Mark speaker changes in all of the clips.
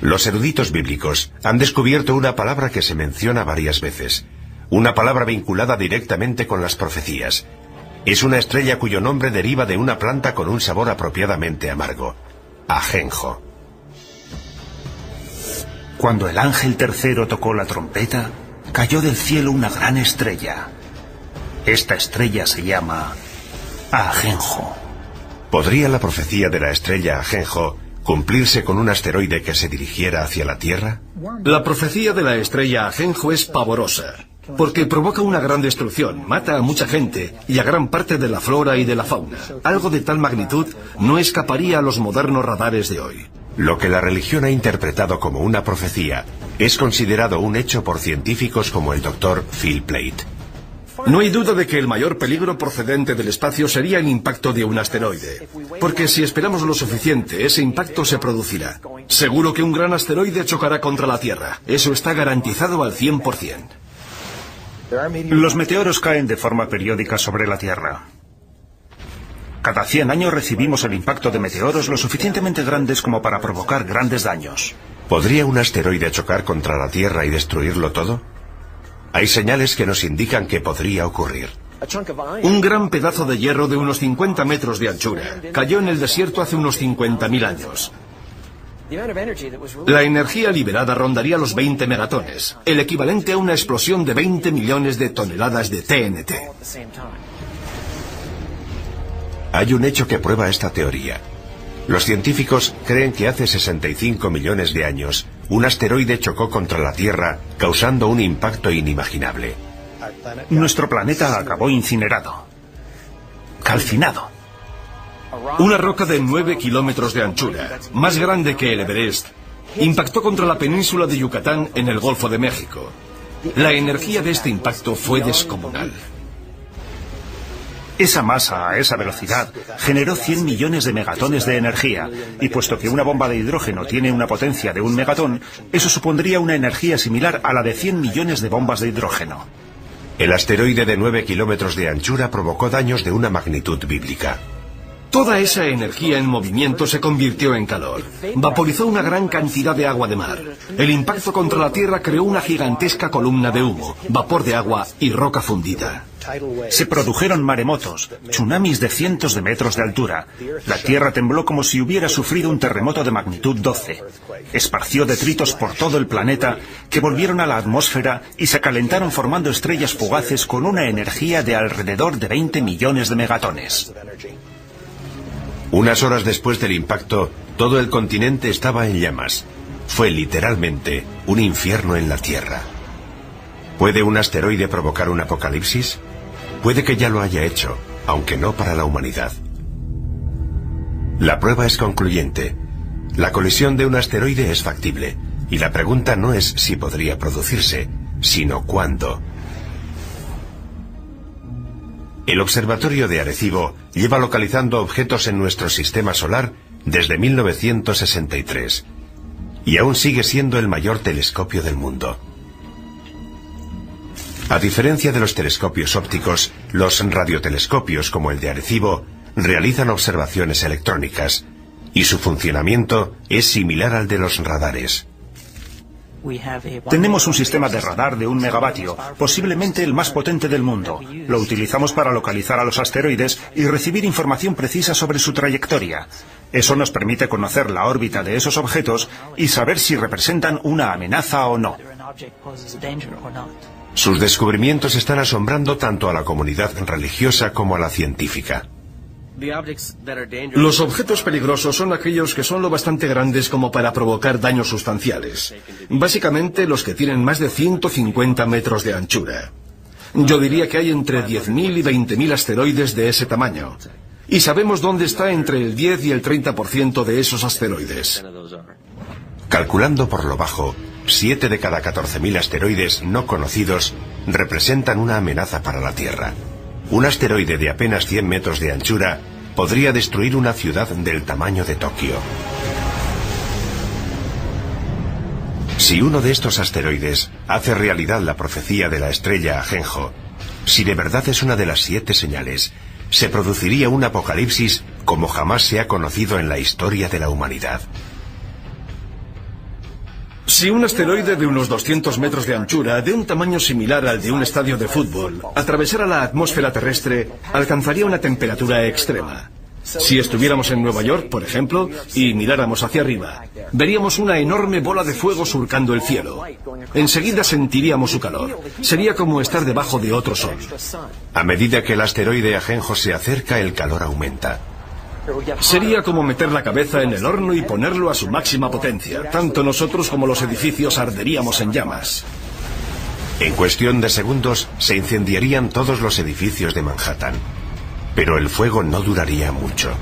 Speaker 1: Los eruditos bíblicos han descubierto una palabra que se menciona varias veces, una palabra vinculada directamente con las profecías. Es una estrella cuyo nombre deriva de una planta con un sabor apropiadamente amargo, ajenjo.
Speaker 2: Cuando el ángel tercero tocó la trompeta, cayó del cielo una gran estrella. Esta estrella se llama ajenjo.
Speaker 1: ¿Podría la profecía de la estrella ajenjo cumplirse con un asteroide que se dirigiera hacia la Tierra?
Speaker 3: La profecía de la estrella ajenjo es pavorosa, porque provoca una gran destrucción, mata a mucha gente y a gran parte de la flora y de la fauna. Algo de tal magnitud no escaparía a los modernos radares de hoy.
Speaker 1: Lo que la religión ha interpretado como una profecía es considerado un hecho por científicos como el Dr. Phil Plait.
Speaker 3: No hay duda de que el mayor peligro procedente del espacio sería el impacto de un asteroide, porque si esperamos lo suficiente, ese impacto se producirá. Seguro que un gran asteroide chocará contra la Tierra. Eso está garantizado al 100%.
Speaker 2: Los meteoros caen de forma periódica sobre la Tierra. Cada 100 años recibimos el impacto de meteoros lo suficientemente grandes como para provocar grandes daños.
Speaker 1: ¿Podría un asteroide chocar contra la Tierra y destruirlo todo? Hay señales que nos indican que podría ocurrir.
Speaker 3: Un gran pedazo de hierro de unos 50 metros de anchura cayó en el desierto hace unos 50.000 años. La energía liberada rondaría los 20 megatones, el equivalente a una explosión de 20 millones de toneladas de TNT.
Speaker 1: Hay un hecho que prueba esta teoría. Los científicos creen que hace 65 millones de años, un asteroide chocó contra la Tierra, causando un impacto inimaginable.
Speaker 2: Nuestro planeta acabó incinerado, calcinado.
Speaker 3: Una roca de 9 kilómetros de anchura, más grande que el Everest, impactó contra la península de Yucatán en el Golfo de México. La energía de este impacto fue descomunal.
Speaker 2: Esa masa, a esa velocidad, generó 100 millones de megatones de energía, y puesto que una bomba de hidrógeno tiene una potencia de 1 megatón, eso supondría una energía similar a la de 100 millones de bombas de hidrógeno.
Speaker 1: El asteroide de 9 kilómetros de anchura provocó daños de una magnitud bíblica.
Speaker 3: Toda esa energía en movimiento se convirtió en calor. Vaporizó una gran cantidad de agua de mar. El impacto contra la Tierra creó una gigantesca columna de humo, vapor de agua y roca fundida.
Speaker 2: Se produjeron maremotos, tsunamis de cientos de metros de altura. La Tierra tembló como si hubiera sufrido un terremoto de magnitud 12. Esparció detritos por todo el planeta que volvieron a la atmósfera y se calentaron formando estrellas fugaces con una energía de alrededor de 20 millones de megatones.
Speaker 1: Unas horas después del impacto, todo el continente estaba en llamas. Fue literalmente un infierno en la Tierra. ¿Puede un asteroide provocar un apocalipsis? Puede que ya lo haya hecho, aunque no para la humanidad. La prueba es concluyente. La colisión de un asteroide es factible, y la pregunta no es si podría producirse, sino cuándo. El Observatorio de Arecibo lleva localizando objetos en nuestro sistema solar desde 1963, y aún sigue siendo el mayor telescopio del mundo. A diferencia de los telescopios ópticos, los radiotelescopios como el de Arecibo realizan observaciones electrónicas, y su funcionamiento es similar al de los radares.
Speaker 2: Tenemos un sistema de radar de 1 megavatio, posiblemente el más potente del mundo. Lo utilizamos para localizar a los asteroides y recibir información precisa sobre su trayectoria. Eso nos permite conocer la órbita de esos objetos y saber si representan una amenaza o no.
Speaker 1: Sus descubrimientos están asombrando tanto a la comunidad religiosa como a la científica.
Speaker 3: Los objetos peligrosos son aquellos que son lo bastante grandes como para provocar daños sustanciales. Básicamente los que tienen más de 150 metros de anchura. Yo diría que hay entre 10.000 y 20.000 asteroides de ese tamaño. Y sabemos dónde está entre el 10 y el 30% de esos asteroides.
Speaker 1: Calculando por lo bajo, 7 de cada 14.000 asteroides no conocidos representan una amenaza para la Tierra. Un asteroide de apenas 100 metros de anchura podría destruir una ciudad del tamaño de Tokio. Si uno de estos asteroides hace realidad la profecía de la estrella ajenjo, si de verdad es una de las 7 señales, se produciría un apocalipsis como jamás se ha conocido en la historia de la humanidad.
Speaker 3: Si un asteroide de unos 200 metros de anchura, de un tamaño similar al de un estadio de fútbol, atravesara la atmósfera terrestre, alcanzaría una temperatura extrema. Si estuviéramos en Nueva York, por ejemplo, y miráramos hacia arriba, veríamos una enorme bola de fuego surcando el cielo. Enseguida sentiríamos su calor. Sería como estar debajo de otro sol.
Speaker 1: A medida que el asteroide Ajenjo se acerca, el calor aumenta.
Speaker 3: Sería como meter la cabeza en el horno y ponerlo a su máxima potencia. Tanto nosotros como los edificios arderíamos en llamas.
Speaker 1: En cuestión de segundos, se incendiarían todos los edificios de Manhattan. Pero el fuego no duraría mucho.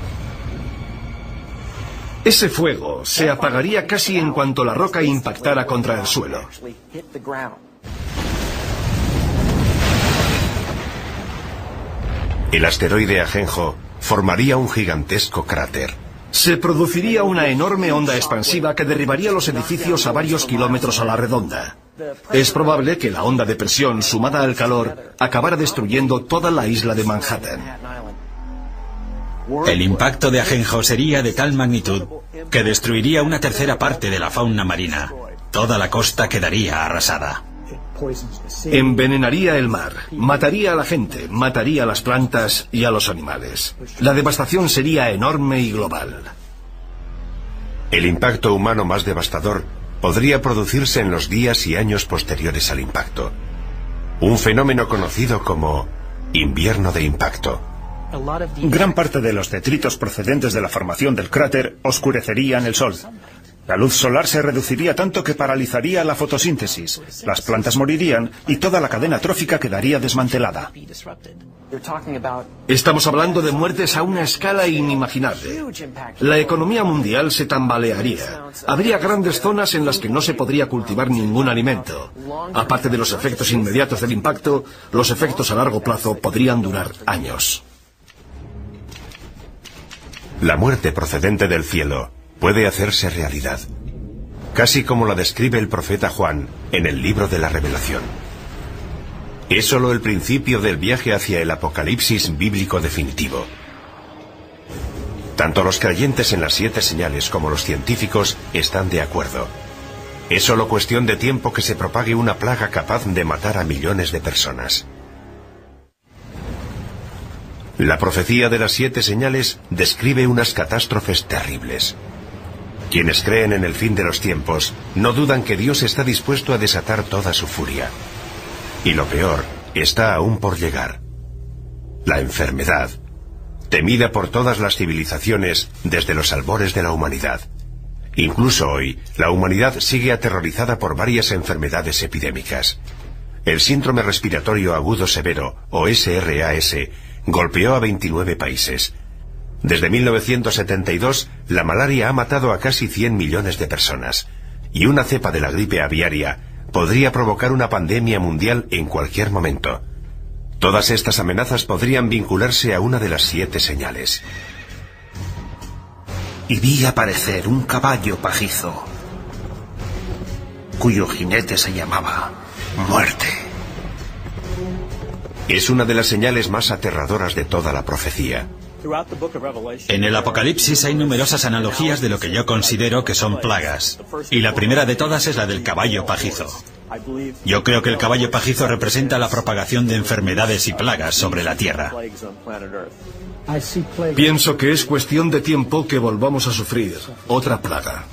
Speaker 3: Ese fuego se apagaría casi en cuanto la roca impactara contra el suelo.
Speaker 1: El asteroide Ajenjo formaría un gigantesco cráter.
Speaker 3: Se produciría una enorme onda expansiva que derribaría los edificios a varios kilómetros a la redonda. Es probable que la onda de presión sumada al calor acabara destruyendo toda la isla de Manhattan.
Speaker 4: El impacto de Ajenjo sería de tal magnitud que destruiría una tercera parte de la fauna marina. Toda la costa quedaría arrasada.
Speaker 3: Envenenaría el mar, mataría a la gente, mataría a las plantas y a los animales. La devastación sería enorme y global.
Speaker 1: El impacto humano más devastador podría producirse en los días y años posteriores al impacto. Un fenómeno conocido como invierno de impacto.
Speaker 2: Gran parte de los detritos procedentes de la formación del cráter oscurecerían el sol. La luz solar se reduciría tanto que paralizaría la fotosíntesis, las plantas morirían y toda la cadena trófica quedaría desmantelada.
Speaker 3: Estamos hablando de muertes a una escala inimaginable. La economía mundial se tambalearía. Habría grandes zonas en las que no se podría cultivar ningún alimento. Aparte de los efectos inmediatos del impacto, los efectos a largo plazo podrían durar años.
Speaker 1: La muerte procedente del cielo puede hacerse realidad, casi como la describe el profeta Juan en el libro de la Revelación. Es solo el principio del viaje hacia el apocalipsis bíblico definitivo. Tanto los creyentes en las 7 señales como los científicos están de acuerdo. Es solo cuestión de tiempo que se propague una plaga capaz de matar a millones de personas. La profecía de las 7 señales describe unas catástrofes terribles. Quienes creen en el fin de los tiempos no dudan que Dios está dispuesto a desatar toda su furia. Y lo peor está aún por llegar. La enfermedad, temida por todas las civilizaciones desde los albores de la humanidad. Incluso hoy, la humanidad sigue aterrorizada por varias enfermedades epidémicas. El síndrome respiratorio agudo severo, o SRAS, golpeó a 29 países. Desde 1972, la malaria ha matado a casi 100 millones de personas, y una cepa de la gripe aviaria podría provocar una pandemia mundial en cualquier momento. Todas estas amenazas podrían vincularse a una de las 7 señales.
Speaker 2: Y vi aparecer un caballo pajizo, cuyo jinete se llamaba Muerte.
Speaker 1: Es una de las señales más aterradoras de toda la profecía.
Speaker 4: En el Apocalipsis hay numerosas analogías de lo que yo considero que son plagas, y la primera de todas es la del caballo pajizo. Yo creo que el caballo pajizo representa la propagación de enfermedades y plagas sobre la Tierra.
Speaker 3: Pienso que es cuestión de tiempo que volvamos a sufrir otra plaga.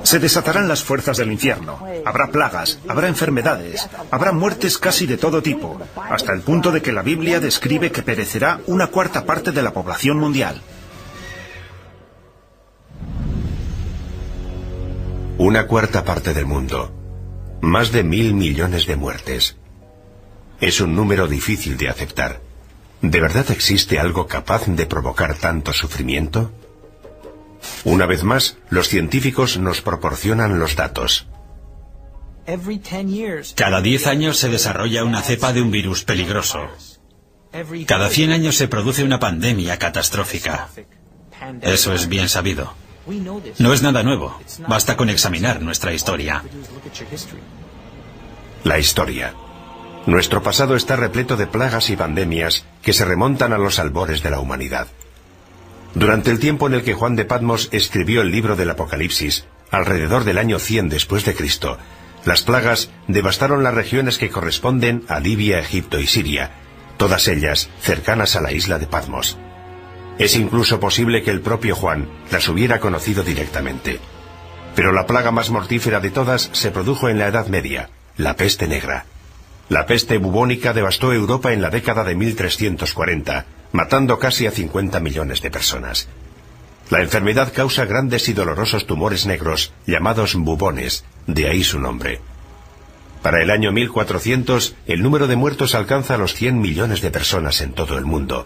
Speaker 2: Se desatarán las fuerzas del infierno. Habrá plagas, habrá enfermedades, habrá muertes casi de todo tipo, hasta el punto de que la Biblia describe que perecerá una cuarta parte de la población mundial.
Speaker 1: Una cuarta parte del mundo. Más de 1.000 millones de muertes. Es un número difícil de aceptar. ¿De verdad existe algo capaz de provocar tanto sufrimiento? Una vez más, los científicos nos proporcionan los datos.
Speaker 4: Cada 10 años se desarrolla una cepa de un virus peligroso. Cada 100 años se produce una pandemia catastrófica. Eso es bien sabido. No es nada nuevo. Basta con examinar nuestra historia.
Speaker 1: La historia. Nuestro pasado está repleto de plagas y pandemias que se remontan a los albores de la humanidad. Durante el tiempo en el que Juan de Patmos escribió el libro del Apocalipsis, alrededor del año 100 después de Cristo, las plagas devastaron las regiones que corresponden a Libia, Egipto y Siria, todas ellas cercanas a la isla de Patmos. Es incluso posible que el propio Juan las hubiera conocido directamente. Pero la plaga más mortífera de todas se produjo en la Edad Media, la peste negra. La peste bubónica devastó Europa en la década de 1340, matando casi a 50 millones de personas. La enfermedad causa grandes y dolorosos tumores negros, llamados bubones, de ahí su nombre. Para el año 1400, el número de muertos alcanza los 100 millones de personas en todo el mundo,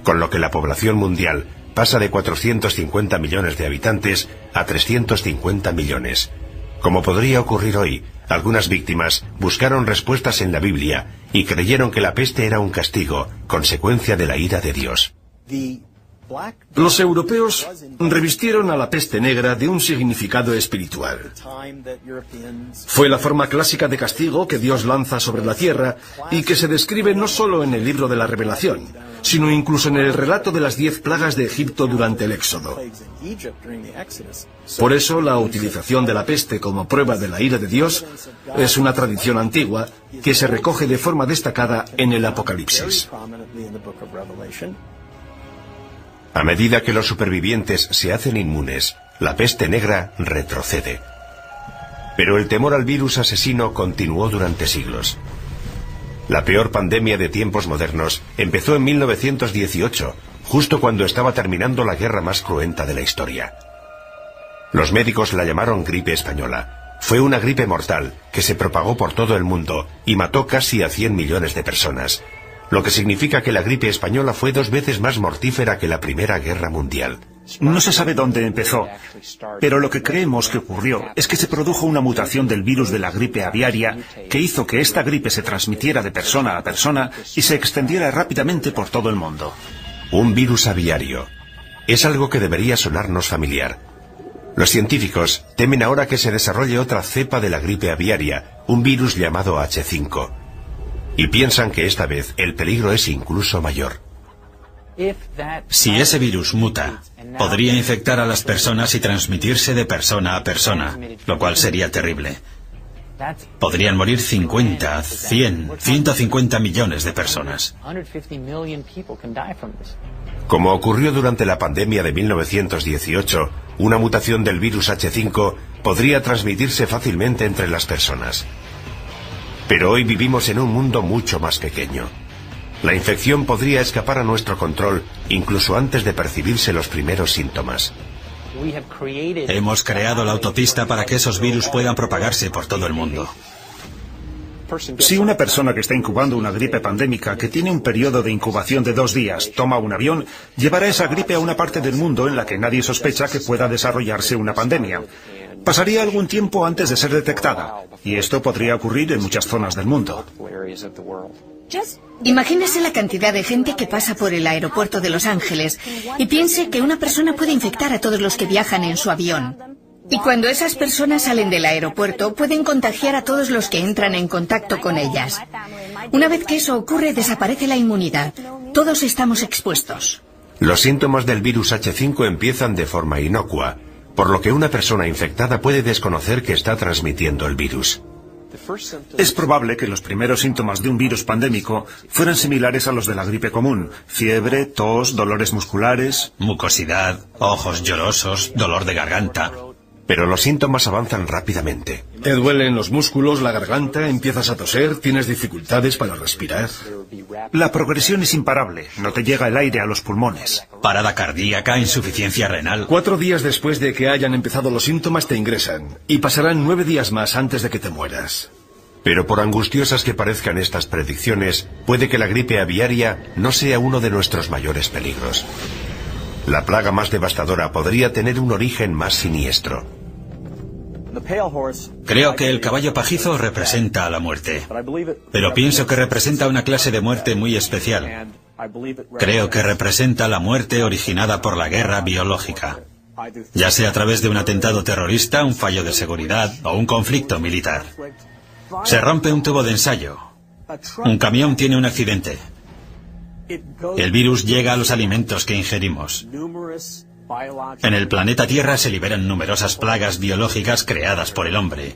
Speaker 1: con lo que la población mundial pasa de 450 millones de habitantes a 350 millones. Como podría ocurrir hoy, algunas víctimas buscaron respuestas en la Biblia y creyeron que la peste era un castigo, consecuencia de la ira de Dios.
Speaker 3: Los europeos revistieron a la peste negra de un significado espiritual. Fue la forma clásica de castigo que Dios lanza sobre la tierra y que se describe no solo en el libro de la Revelación, sino incluso en el relato de las 10 plagas de Egipto durante el Éxodo. Por eso, la utilización de la peste como prueba de la ira de Dios es una tradición antigua que se recoge de forma destacada en el Apocalipsis.
Speaker 1: A medida que los supervivientes se hacen inmunes, la peste negra retrocede. Pero el temor al virus asesino continuó durante siglos. La peor pandemia de tiempos modernos empezó en 1918, justo cuando estaba terminando la guerra más cruenta de la historia. Los médicos la llamaron gripe española. Fue una gripe mortal que se propagó por todo el mundo y mató casi a 100 millones de personas, lo que significa que la gripe española fue 2 veces más mortífera que la Primera Guerra Mundial.
Speaker 2: No se sabe dónde empezó, pero lo que creemos que ocurrió es que se produjo una mutación del virus de la gripe aviaria que hizo que esta gripe se transmitiera de persona a persona y se extendiera rápidamente por todo el mundo.
Speaker 1: Un virus aviario. Es algo que debería sonarnos familiar. Los científicos temen ahora que se desarrolle otra cepa de la gripe aviaria, un virus llamado H5. Y piensan que esta vez el peligro es incluso mayor.
Speaker 4: Si ese virus muta, podría infectar a las personas y transmitirse de persona a persona, lo cual sería terrible. Podrían morir 50, 100, 150 millones de personas.
Speaker 1: Como ocurrió durante la pandemia de 1918, una mutación del virus H5 podría transmitirse fácilmente entre las personas. Pero hoy vivimos en un mundo mucho más pequeño. La infección podría escapar a nuestro control incluso antes de percibirse los primeros síntomas.
Speaker 4: Hemos creado la autopista para que esos virus puedan propagarse por todo el mundo.
Speaker 2: Si una persona que está incubando una gripe pandémica que tiene un periodo de incubación de 2 días toma un avión, llevará esa gripe a una parte del mundo en la que nadie sospecha que pueda desarrollarse una pandemia. Pasaría algún tiempo antes de ser detectada, y esto podría ocurrir en muchas zonas del mundo.
Speaker 5: Imagínese la cantidad de gente que pasa por el aeropuerto de Los Ángeles y piense que una persona puede infectar a todos los que viajan en su avión. Y cuando esas personas salen del aeropuerto, pueden contagiar a todos los que entran en contacto con ellas. Una vez que eso ocurre, desaparece la inmunidad. Todos estamos expuestos.
Speaker 1: Los síntomas del virus H5 empiezan de forma inocua, por lo que una persona infectada puede desconocer que está transmitiendo el virus.
Speaker 2: Es probable que los primeros síntomas de un virus pandémico fueran similares a los de la gripe común: fiebre, tos, dolores musculares,
Speaker 4: Mucosidad, ojos llorosos, dolor de garganta.
Speaker 1: Pero los síntomas avanzan rápidamente.
Speaker 3: Te duelen los músculos, la garganta, empiezas a toser, tienes dificultades para respirar.
Speaker 2: La progresión es imparable, no te llega el aire a los pulmones.
Speaker 4: Parada cardíaca, insuficiencia renal.
Speaker 3: 4 días después de que hayan empezado los síntomas te ingresan y pasarán 9 días más antes de que te mueras.
Speaker 1: Pero por angustiosas que parezcan estas predicciones, puede que la gripe aviaria no sea uno de nuestros mayores peligros. La plaga más devastadora podría tener un origen más siniestro.
Speaker 4: Creo que el caballo pajizo representa a la muerte, pero pienso que representa una clase de muerte muy especial. Creo que representa la muerte originada por la guerra biológica, ya sea a través de un atentado terrorista, un fallo de seguridad o un conflicto militar. Se rompe un tubo de ensayo. Un camión tiene un accidente. El virus llega a los alimentos que ingerimos. En el planeta Tierra se liberan numerosas plagas biológicas creadas por el hombre.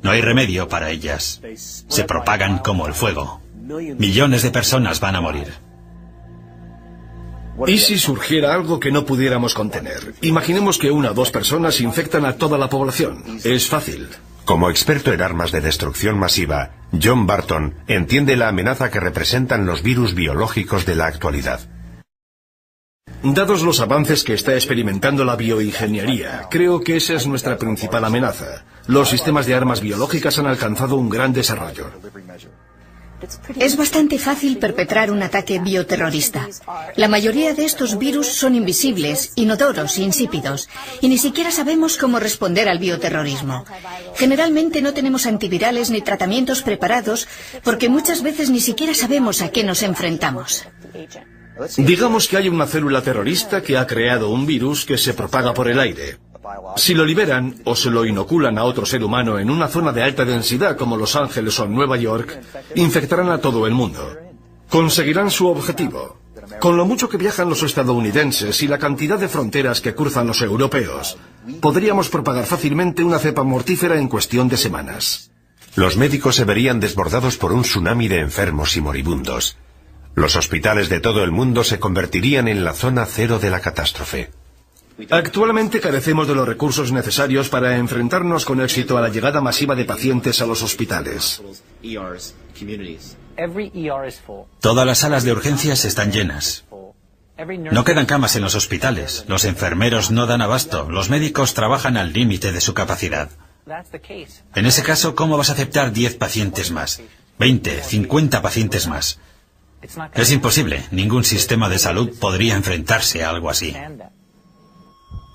Speaker 4: No hay remedio para ellas. Se propagan como el fuego. Millones de personas van a morir.
Speaker 3: ¿Y si surgiera algo que no pudiéramos contener? Imaginemos que 1 o 2 personas infectan a toda la población. Es fácil.
Speaker 1: Como experto en armas de destrucción masiva, John Barton entiende la amenaza que representan los virus biológicos de la actualidad.
Speaker 3: Dados los avances que está experimentando la bioingeniería, creo que esa es nuestra principal amenaza. Los sistemas de armas biológicas han alcanzado un gran desarrollo.
Speaker 5: Es bastante fácil perpetrar un ataque bioterrorista. La mayoría de estos virus son invisibles, inodoros, insípidos, y ni siquiera sabemos cómo responder al bioterrorismo. Generalmente no tenemos antivirales ni tratamientos preparados porque muchas veces ni siquiera sabemos a qué nos enfrentamos.
Speaker 3: Digamos que hay una célula terrorista que ha creado un virus que se propaga por el aire. Si lo liberan o se lo inoculan a otro ser humano en una zona de alta densidad como Los Ángeles o Nueva York, infectarán a todo el mundo. Conseguirán su objetivo. Con lo mucho que viajan los estadounidenses y la cantidad de fronteras que cruzan los europeos, podríamos propagar fácilmente una cepa mortífera en cuestión de semanas.
Speaker 1: Los médicos se verían desbordados por un tsunami de enfermos y moribundos. Los hospitales de todo el mundo se convertirían en la zona cero de la catástrofe.
Speaker 3: Actualmente carecemos de los recursos necesarios para enfrentarnos con éxito a la llegada masiva de pacientes a los hospitales.
Speaker 4: Todas las salas de urgencias están llenas. No quedan camas en los hospitales. Los enfermeros no dan abasto. Los médicos trabajan al límite de su capacidad. En ese caso, ¿cómo vas a aceptar 10 pacientes más? 20, 50 pacientes más. Es imposible. Ningún sistema de salud podría enfrentarse a algo así.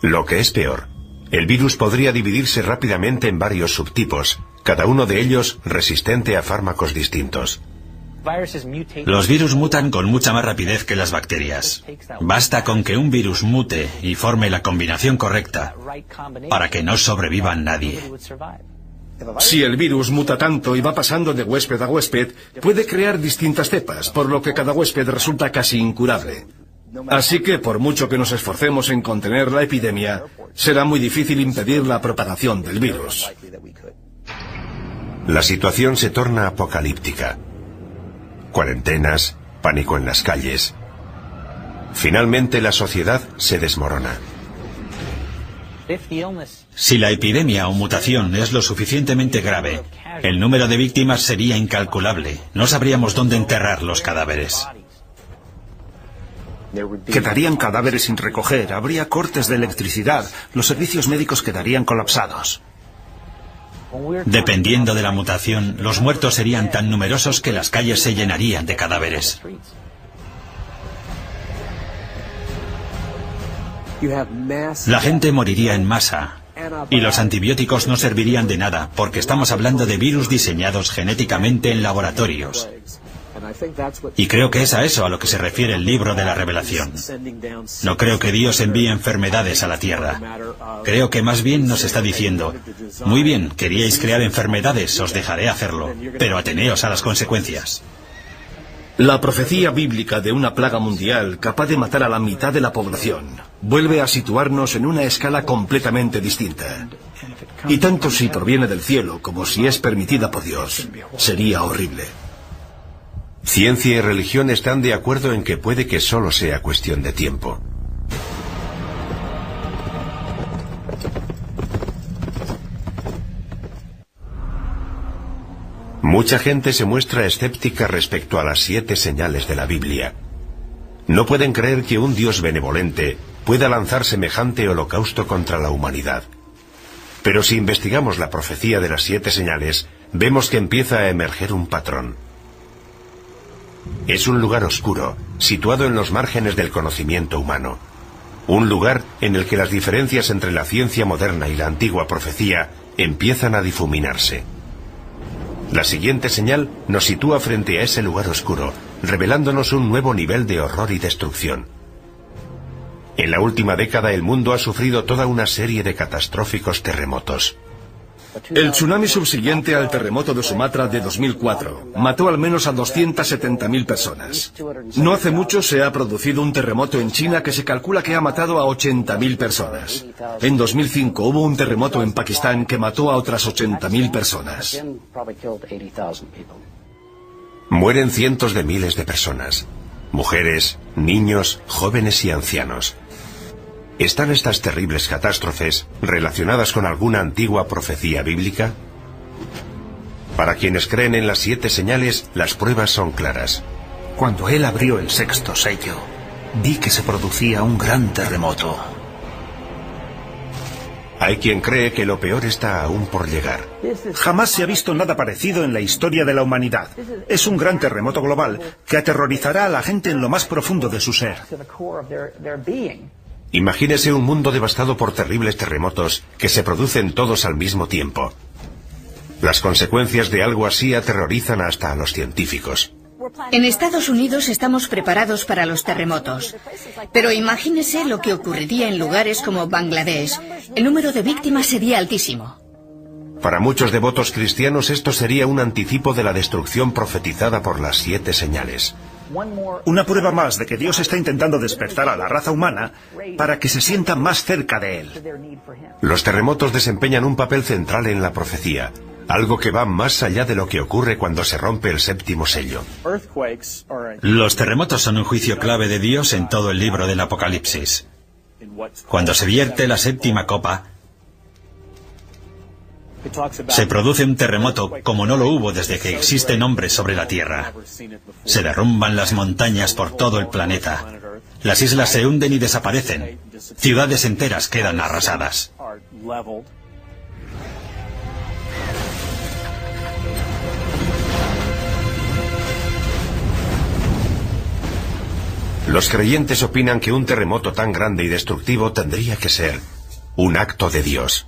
Speaker 1: Lo que es peor, el virus podría dividirse rápidamente en varios subtipos, cada uno de ellos resistente a fármacos distintos.
Speaker 4: Los virus mutan con mucha más rapidez que las bacterias. Basta con que un virus mute y forme la combinación correcta para que no sobreviva nadie.
Speaker 3: Si el virus muta tanto y va pasando de huésped a huésped, puede crear distintas cepas, por lo que cada huésped resulta casi incurable. Así que, por mucho que nos esforcemos en contener la epidemia, será muy difícil impedir la propagación del virus.
Speaker 1: La situación se torna apocalíptica. Cuarentenas, pánico en las calles. Finalmente la sociedad se desmorona.
Speaker 4: Si la epidemia o mutación es lo suficientemente grave, el número de víctimas sería incalculable. No sabríamos dónde enterrar los cadáveres.
Speaker 2: Quedarían cadáveres sin recoger, habría cortes de electricidad, los servicios médicos quedarían colapsados.
Speaker 4: Dependiendo de la mutación, los muertos serían tan numerosos que las calles se llenarían de cadáveres. La gente moriría en masa, y los antibióticos no servirían de nada, porque estamos hablando de virus diseñados genéticamente en laboratorios. Y creo que es a eso a lo que se refiere el libro de la Revelación. No creo que Dios envíe enfermedades a la tierra. Creo que más bien nos está diciendo: muy bien, queríais crear enfermedades, os dejaré hacerlo, pero ateneos a las consecuencias.
Speaker 3: La profecía bíblica de una plaga mundial capaz de matar a la mitad de la población vuelve a situarnos en una escala completamente distinta. Y tanto si proviene del cielo como si es permitida por Dios, sería horrible.
Speaker 1: Ciencia y religión están de acuerdo en que puede que solo sea cuestión de tiempo. Mucha gente se muestra escéptica respecto a las 7 señales de la Biblia. No pueden creer que un Dios benevolente pueda lanzar semejante holocausto contra la humanidad. Pero si investigamos la profecía de las 7 señales, vemos que empieza a emerger un patrón. Es un lugar oscuro, situado en los márgenes del conocimiento humano. Un lugar en el que las diferencias entre la ciencia moderna y la antigua profecía empiezan a difuminarse. La siguiente señal nos sitúa frente a ese lugar oscuro, revelándonos un nuevo nivel de horror y destrucción. En la última década el mundo ha sufrido toda una serie de catastróficos terremotos.
Speaker 3: El tsunami subsiguiente al terremoto de Sumatra de 2004 mató al menos a 270.000 personas. No hace mucho se ha producido un terremoto en China que se calcula que ha matado a 80.000 personas. En 2005 hubo un terremoto en Pakistán que mató a otras 80.000 personas.
Speaker 1: Mueren cientos de miles de personas. Mujeres, niños, jóvenes y ancianos. ¿Están estas terribles catástrofes relacionadas con alguna antigua profecía bíblica? Para quienes creen en las 7 señales, las pruebas son claras.
Speaker 2: Cuando él abrió el 6º sello, vi que se producía un gran terremoto.
Speaker 1: Hay quien cree que lo peor está aún por llegar.
Speaker 2: Jamás se ha visto nada parecido en la historia de la humanidad. Es un gran terremoto global que aterrorizará a la gente en lo más profundo de su ser.
Speaker 1: Imagínese un mundo devastado por terribles terremotos que se producen todos al mismo tiempo. Las consecuencias de algo así aterrorizan hasta a los científicos.
Speaker 5: En Estados Unidos estamos preparados para los terremotos. Pero imagínese lo que ocurriría en lugares como Bangladesh. El número de víctimas sería altísimo.
Speaker 1: Para muchos devotos cristianos esto sería un anticipo de la destrucción profetizada por las 7 señales.
Speaker 2: Una prueba más de que Dios está intentando despertar a la raza humana para que se sienta más cerca de Él.
Speaker 1: Los terremotos desempeñan un papel central en la profecía, algo que va más allá de lo que ocurre cuando se rompe el 7º sello.
Speaker 4: Los terremotos son un juicio clave de Dios en todo el libro del Apocalipsis. Cuando se vierte la 7ª copa, se produce un terremoto como no lo hubo desde que existen hombres sobre la Tierra. Se derrumban las montañas por todo el planeta. Las islas se hunden y desaparecen. Ciudades enteras quedan arrasadas.
Speaker 1: Los creyentes opinan que un terremoto tan grande y destructivo tendría que ser un acto de Dios.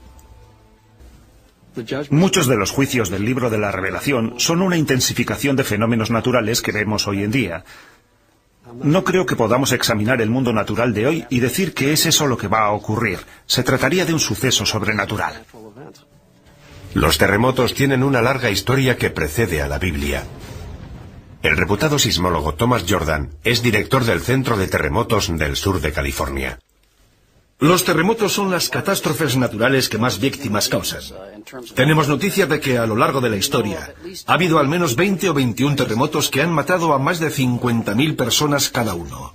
Speaker 2: Muchos de los juicios del libro de la Revelación son una intensificación de fenómenos naturales que vemos hoy en día. No creo que podamos examinar el mundo natural de hoy y decir que es eso lo que va a ocurrir. Se trataría de un suceso sobrenatural.
Speaker 1: Los terremotos tienen una larga historia que precede a la Biblia. El reputado sismólogo Thomas Jordan es director del Centro de Terremotos del sur de California.
Speaker 3: Los terremotos son las catástrofes naturales que más víctimas causan. Tenemos noticia de que a lo largo de la historia ha habido al menos 20 o 21 terremotos que han matado a más de 50.000 personas cada uno.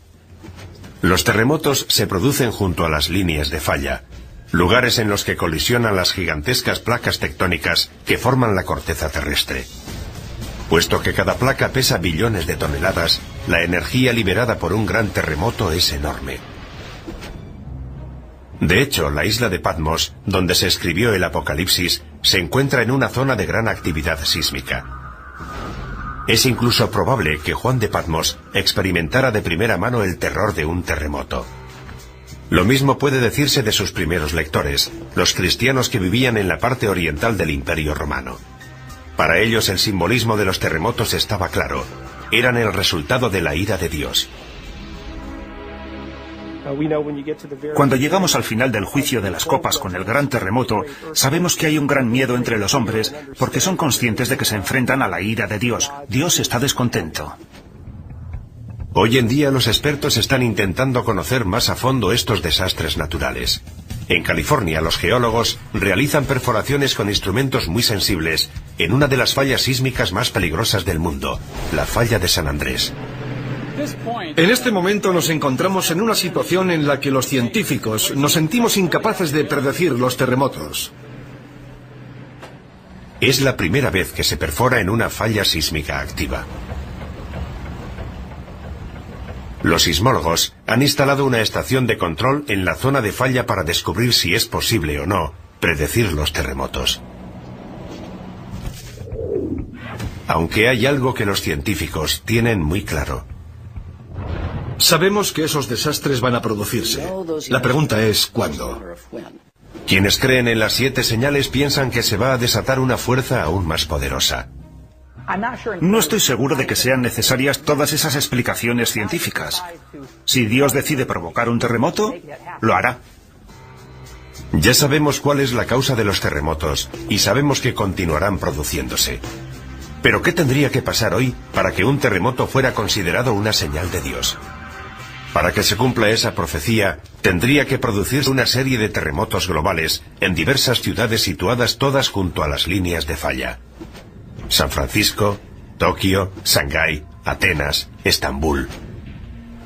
Speaker 1: Los terremotos se producen junto a las líneas de falla, lugares en los que colisionan las gigantescas placas tectónicas que forman la corteza terrestre. Puesto que cada placa pesa billones de toneladas, la energía liberada por un gran terremoto es enorme. De hecho, la isla de Patmos, donde se escribió el Apocalipsis, se encuentra en una zona de gran actividad sísmica. Es incluso probable que Juan de Patmos experimentara de primera mano el terror de un terremoto. Lo mismo puede decirse de sus primeros lectores, los cristianos que vivían en la parte oriental del Imperio Romano. Para ellos el simbolismo de los terremotos estaba claro. Eran el resultado de la ira de Dios.
Speaker 2: Cuando llegamos al final del juicio de las copas con el gran terremoto, sabemos que hay un gran miedo entre los hombres porque son conscientes de que se enfrentan a la ira de Dios. Dios está descontento.
Speaker 1: Hoy en día los expertos están intentando conocer más a fondo estos desastres naturales. En California, los geólogos realizan perforaciones con instrumentos muy sensibles en una de las fallas sísmicas más peligrosas del mundo, la falla de San Andrés.
Speaker 3: En este momento nos encontramos en una situación en la que los científicos nos sentimos incapaces de predecir los terremotos.
Speaker 1: Es la primera vez que se perfora en una falla sísmica activa. Los sismólogos han instalado una estación de control en la zona de falla para descubrir si es posible o no predecir los terremotos. Aunque hay algo que los científicos tienen muy claro.
Speaker 3: Sabemos que esos desastres van a producirse. La pregunta es ¿cuándo?
Speaker 1: Quienes creen en las 7 señales piensan que se va a desatar una fuerza aún más poderosa.
Speaker 2: No estoy seguro de que sean necesarias todas esas explicaciones científicas. Si Dios decide provocar un terremoto, lo hará.
Speaker 1: Ya sabemos cuál es la causa de los terremotos y sabemos que continuarán produciéndose. Pero ¿qué tendría que pasar hoy para que un terremoto fuera considerado una señal de Dios? Para que se cumpla esa profecía, tendría que producirse una serie de terremotos globales en diversas ciudades situadas todas junto a las líneas de falla. San Francisco, Tokio, Shanghái, Atenas, Estambul.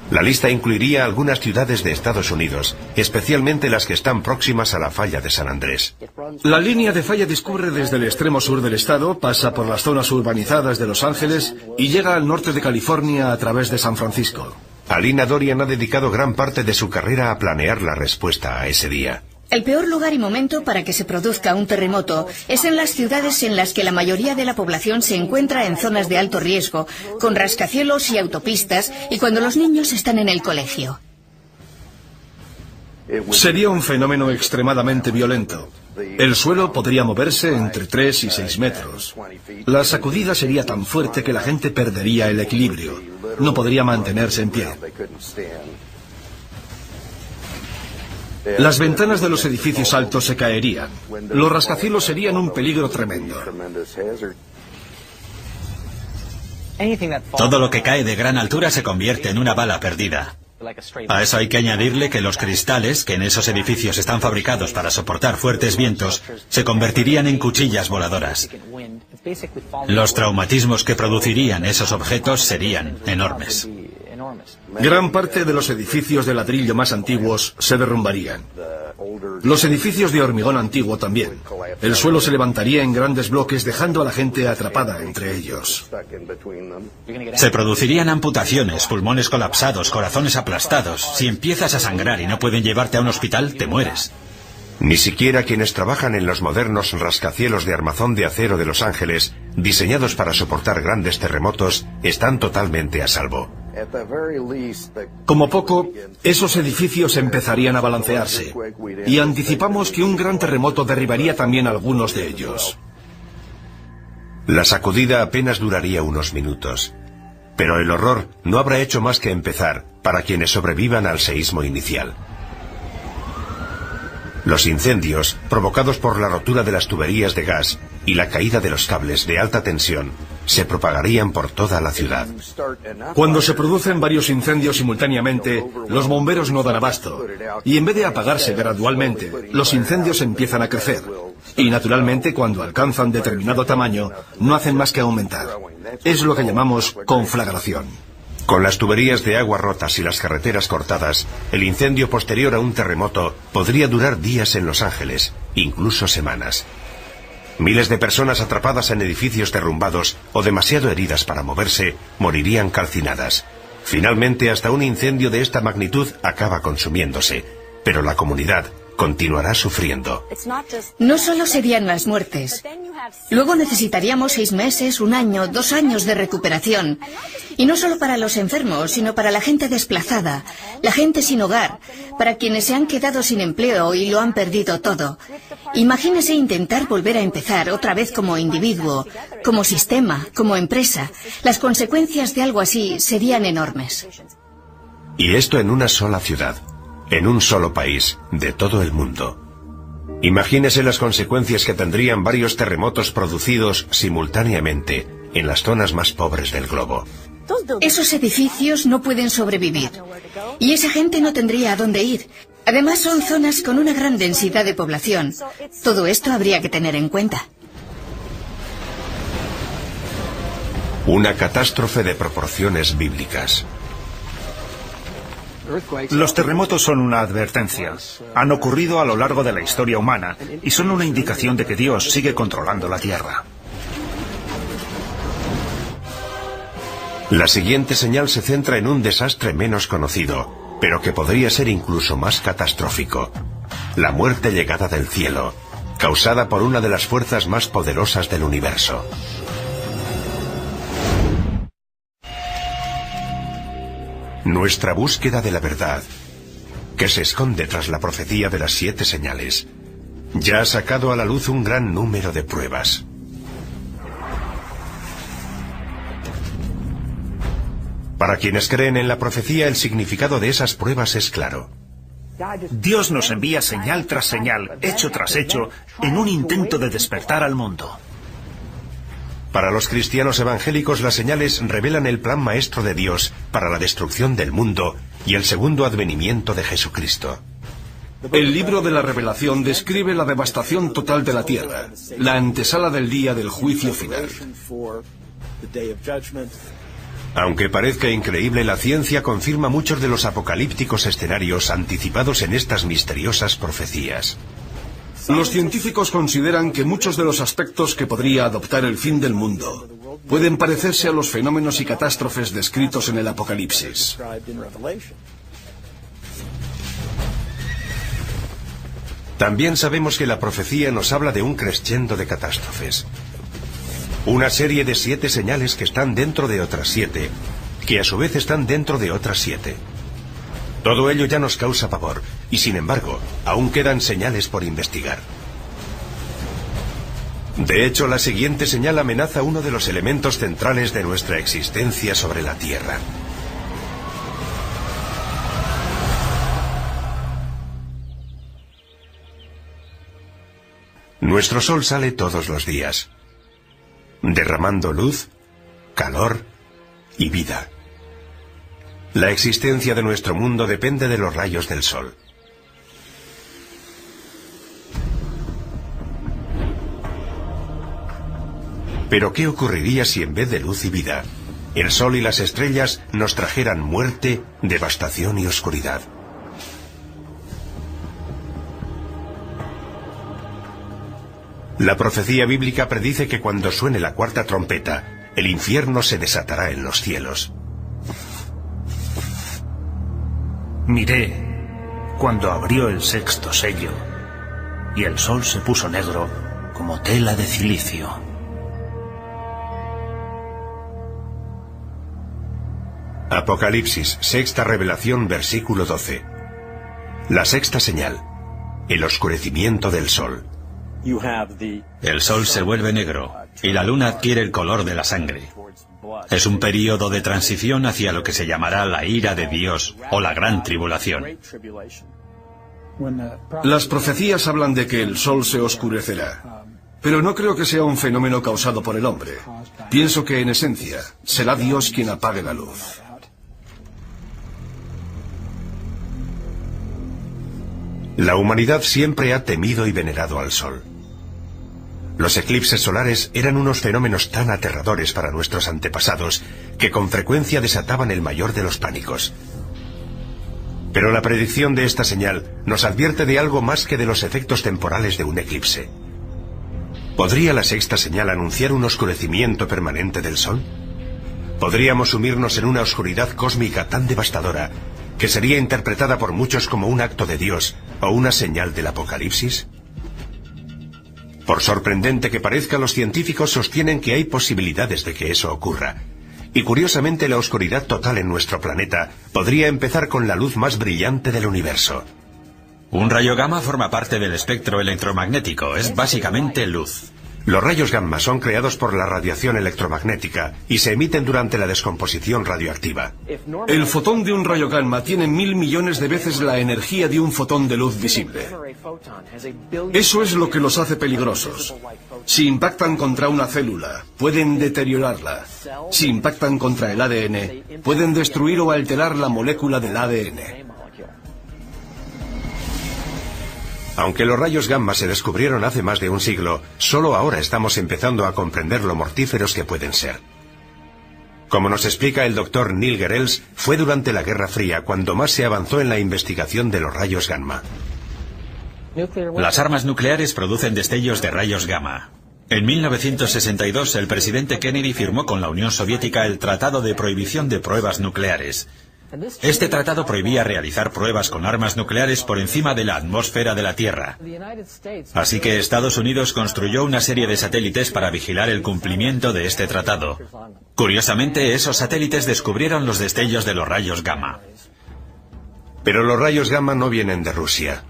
Speaker 1: La lista incluiría algunas ciudades de Estados Unidos, especialmente las que están próximas a la falla de San Andrés.
Speaker 3: La línea de falla discurre desde el extremo sur del estado, pasa por las zonas urbanizadas de Los Ángeles y llega al norte de California a través de San Francisco.
Speaker 1: Alina Dorian ha dedicado gran parte de su carrera a planear la respuesta a ese día.
Speaker 5: El peor lugar y momento para que se produzca un terremoto es en las ciudades en las que la mayoría de la población se encuentra en zonas de alto riesgo, con rascacielos y autopistas, y cuando los niños están en el colegio.
Speaker 3: Sería un fenómeno extremadamente violento. El suelo podría moverse entre 3 y 6 metros. La sacudida sería tan fuerte que la gente perdería el equilibrio. No podría mantenerse en pie. Las ventanas de los edificios altos se caerían. Los rascacielos serían un peligro tremendo.
Speaker 4: Todo lo que cae de gran altura se convierte en una bala perdida. A eso hay que añadirle que los cristales, que en esos edificios están fabricados para soportar fuertes vientos, se convertirían en cuchillas voladoras. Los traumatismos que producirían esos objetos serían enormes.
Speaker 3: Gran parte de los edificios de ladrillo más antiguos se derrumbarían. Los edificios de hormigón antiguo también. El suelo se levantaría en grandes bloques dejando a la gente atrapada entre ellos.
Speaker 4: Se producirían amputaciones, pulmones colapsados, corazones aplastados. Si empiezas a sangrar y no pueden llevarte a un hospital, te mueres.
Speaker 1: Ni siquiera quienes trabajan en los modernos rascacielos de armazón de acero de Los Ángeles, diseñados para soportar grandes terremotos, están totalmente a salvo.
Speaker 3: Como poco, esos edificios empezarían a balancearse, y anticipamos que un gran terremoto derribaría también algunos de ellos.
Speaker 1: La sacudida apenas duraría unos minutos, pero el horror no habrá hecho más que empezar para quienes sobrevivan al seísmo inicial. Los incendios, provocados por la rotura de las tuberías de gas y la caída de los cables de alta tensión, se propagarían por toda la ciudad.
Speaker 3: Cuando se producen varios incendios simultáneamente, los bomberos no dan abasto, y en vez de apagarse gradualmente, los incendios empiezan a crecer. Y naturalmente, cuando alcanzan determinado tamaño, no hacen más que aumentar. Es lo que llamamos conflagración.
Speaker 1: Con las tuberías de agua rotas y las carreteras cortadas, el incendio posterior a un terremoto podría durar días en Los Ángeles, incluso semanas. Miles de personas atrapadas en edificios derrumbados o demasiado heridas para moverse morirían calcinadas. Finalmente, hasta un incendio de esta magnitud acaba consumiéndose, pero la comunidad continuará sufriendo.
Speaker 5: No solo serían las muertes. Luego necesitaríamos 6 meses, 1 año, 2 años de recuperación. Y no solo para los enfermos, sino para la gente desplazada, la gente sin hogar, para quienes se han quedado sin empleo y lo han perdido todo. Imagínese intentar volver a empezar otra vez como individuo, como sistema, como empresa. Las consecuencias de algo así serían enormes.
Speaker 1: Y esto en una sola ciudad, en un solo país, de todo el mundo. Imagínese las consecuencias que tendrían varios terremotos producidos simultáneamente en las zonas más pobres del globo.
Speaker 5: Esos edificios no pueden sobrevivir. Y esa gente no tendría a dónde ir. Además, son zonas con una gran densidad de población. Todo esto habría que tener en cuenta.
Speaker 1: Una catástrofe de proporciones bíblicas.
Speaker 2: Los terremotos son una advertencia. Han ocurrido a lo largo de la historia humana y son una indicación de que Dios sigue controlando la Tierra.
Speaker 1: La siguiente señal se centra en un desastre menos conocido, pero que podría ser incluso más catastrófico. La muerte llegada del cielo, causada por una de las fuerzas más poderosas del universo. Nuestra búsqueda de la verdad, que se esconde tras la profecía de las 7 señales, ya ha sacado a la luz un gran número de pruebas. Para quienes creen en la profecía, el significado de esas pruebas es claro.
Speaker 2: Dios nos envía señal tras señal, hecho tras hecho, en un intento de despertar al mundo.
Speaker 1: Para los cristianos evangélicos, las señales revelan el plan maestro de Dios para la destrucción del mundo y el segundo advenimiento de Jesucristo.
Speaker 3: El libro de la Revelación describe la devastación total de la tierra, la antesala del día del juicio final.
Speaker 1: Aunque parezca increíble, la ciencia confirma muchos de los apocalípticos escenarios anticipados en estas misteriosas profecías.
Speaker 3: Los científicos consideran que muchos de los aspectos que podría adoptar el fin del mundo pueden parecerse a los fenómenos y catástrofes descritos en el Apocalipsis.
Speaker 1: También sabemos que la profecía nos habla de un crescendo de catástrofes. Una serie de 7 señales que están dentro de otras 7, que a su vez están dentro de otras 7. Todo ello ya nos causa pavor, y sin embargo, aún quedan señales por investigar. De hecho, la siguiente señal amenaza uno de los elementos centrales de nuestra existencia sobre la Tierra. Nuestro sol sale todos los días, derramando luz, calor y vida. La existencia de nuestro mundo depende de los rayos del sol. Pero ¿qué ocurriría si en vez de luz y vida, el sol y las estrellas nos trajeran muerte, devastación y oscuridad? La profecía bíblica predice que cuando suene la cuarta trompeta, el infierno se desatará en los cielos.
Speaker 2: Miré cuando abrió el sexto sello, y el sol se puso negro como tela de cilicio.
Speaker 1: Apocalipsis, sexta revelación, versículo 12. La sexta señal, el oscurecimiento del sol.
Speaker 4: El sol se vuelve negro y la luna adquiere el color de la sangre. Es un período de transición hacia lo que se llamará la ira de Dios o la gran tribulación.
Speaker 3: Las profecías hablan de que el sol se oscurecerá, pero no creo que sea un fenómeno causado por el hombre. Pienso que en esencia será Dios quien apague la luz.
Speaker 1: La humanidad siempre ha temido y venerado al sol. Los eclipses solares eran unos fenómenos tan aterradores para nuestros antepasados que con frecuencia desataban el mayor de los pánicos. Pero la predicción de esta señal nos advierte de algo más que de los efectos temporales de un eclipse. ¿Podría la sexta señal anunciar un oscurecimiento permanente del sol? ¿Podríamos sumirnos en una oscuridad cósmica tan devastadora que sería interpretada por muchos como un acto de Dios o una señal del Apocalipsis? Por sorprendente que parezca, los científicos sostienen que hay posibilidades de que eso ocurra. Y curiosamente, la oscuridad total en nuestro planeta podría empezar con la luz más brillante del universo.
Speaker 4: Un rayo gamma forma parte del espectro electromagnético, es básicamente luz.
Speaker 1: Los rayos gamma son creados por la radiación electromagnética y se emiten durante la descomposición radioactiva.
Speaker 3: El fotón de un rayo gamma tiene 1000 millones de veces la energía de un fotón de luz visible. Eso es lo que los hace peligrosos. Si impactan contra una célula, pueden deteriorarla. Si impactan contra el ADN, pueden destruir o alterar la molécula del ADN.
Speaker 1: Aunque los rayos gamma se descubrieron hace más de un siglo, solo ahora estamos empezando a comprender lo mortíferos que pueden ser. Como nos explica el doctor Neil Gehrels, fue durante la Guerra Fría cuando más se avanzó en la investigación de los rayos gamma.
Speaker 4: Las armas nucleares producen destellos de rayos gamma. En 1962, el presidente Kennedy firmó con la Unión Soviética el Tratado de Prohibición de Pruebas Nucleares. Este tratado prohibía realizar pruebas con armas nucleares por encima de la atmósfera de la Tierra. Así que Estados Unidos construyó una serie de satélites para vigilar el cumplimiento de este tratado. Curiosamente, esos satélites descubrieron los destellos de los rayos gamma.
Speaker 1: Pero los rayos gamma no vienen de Rusia.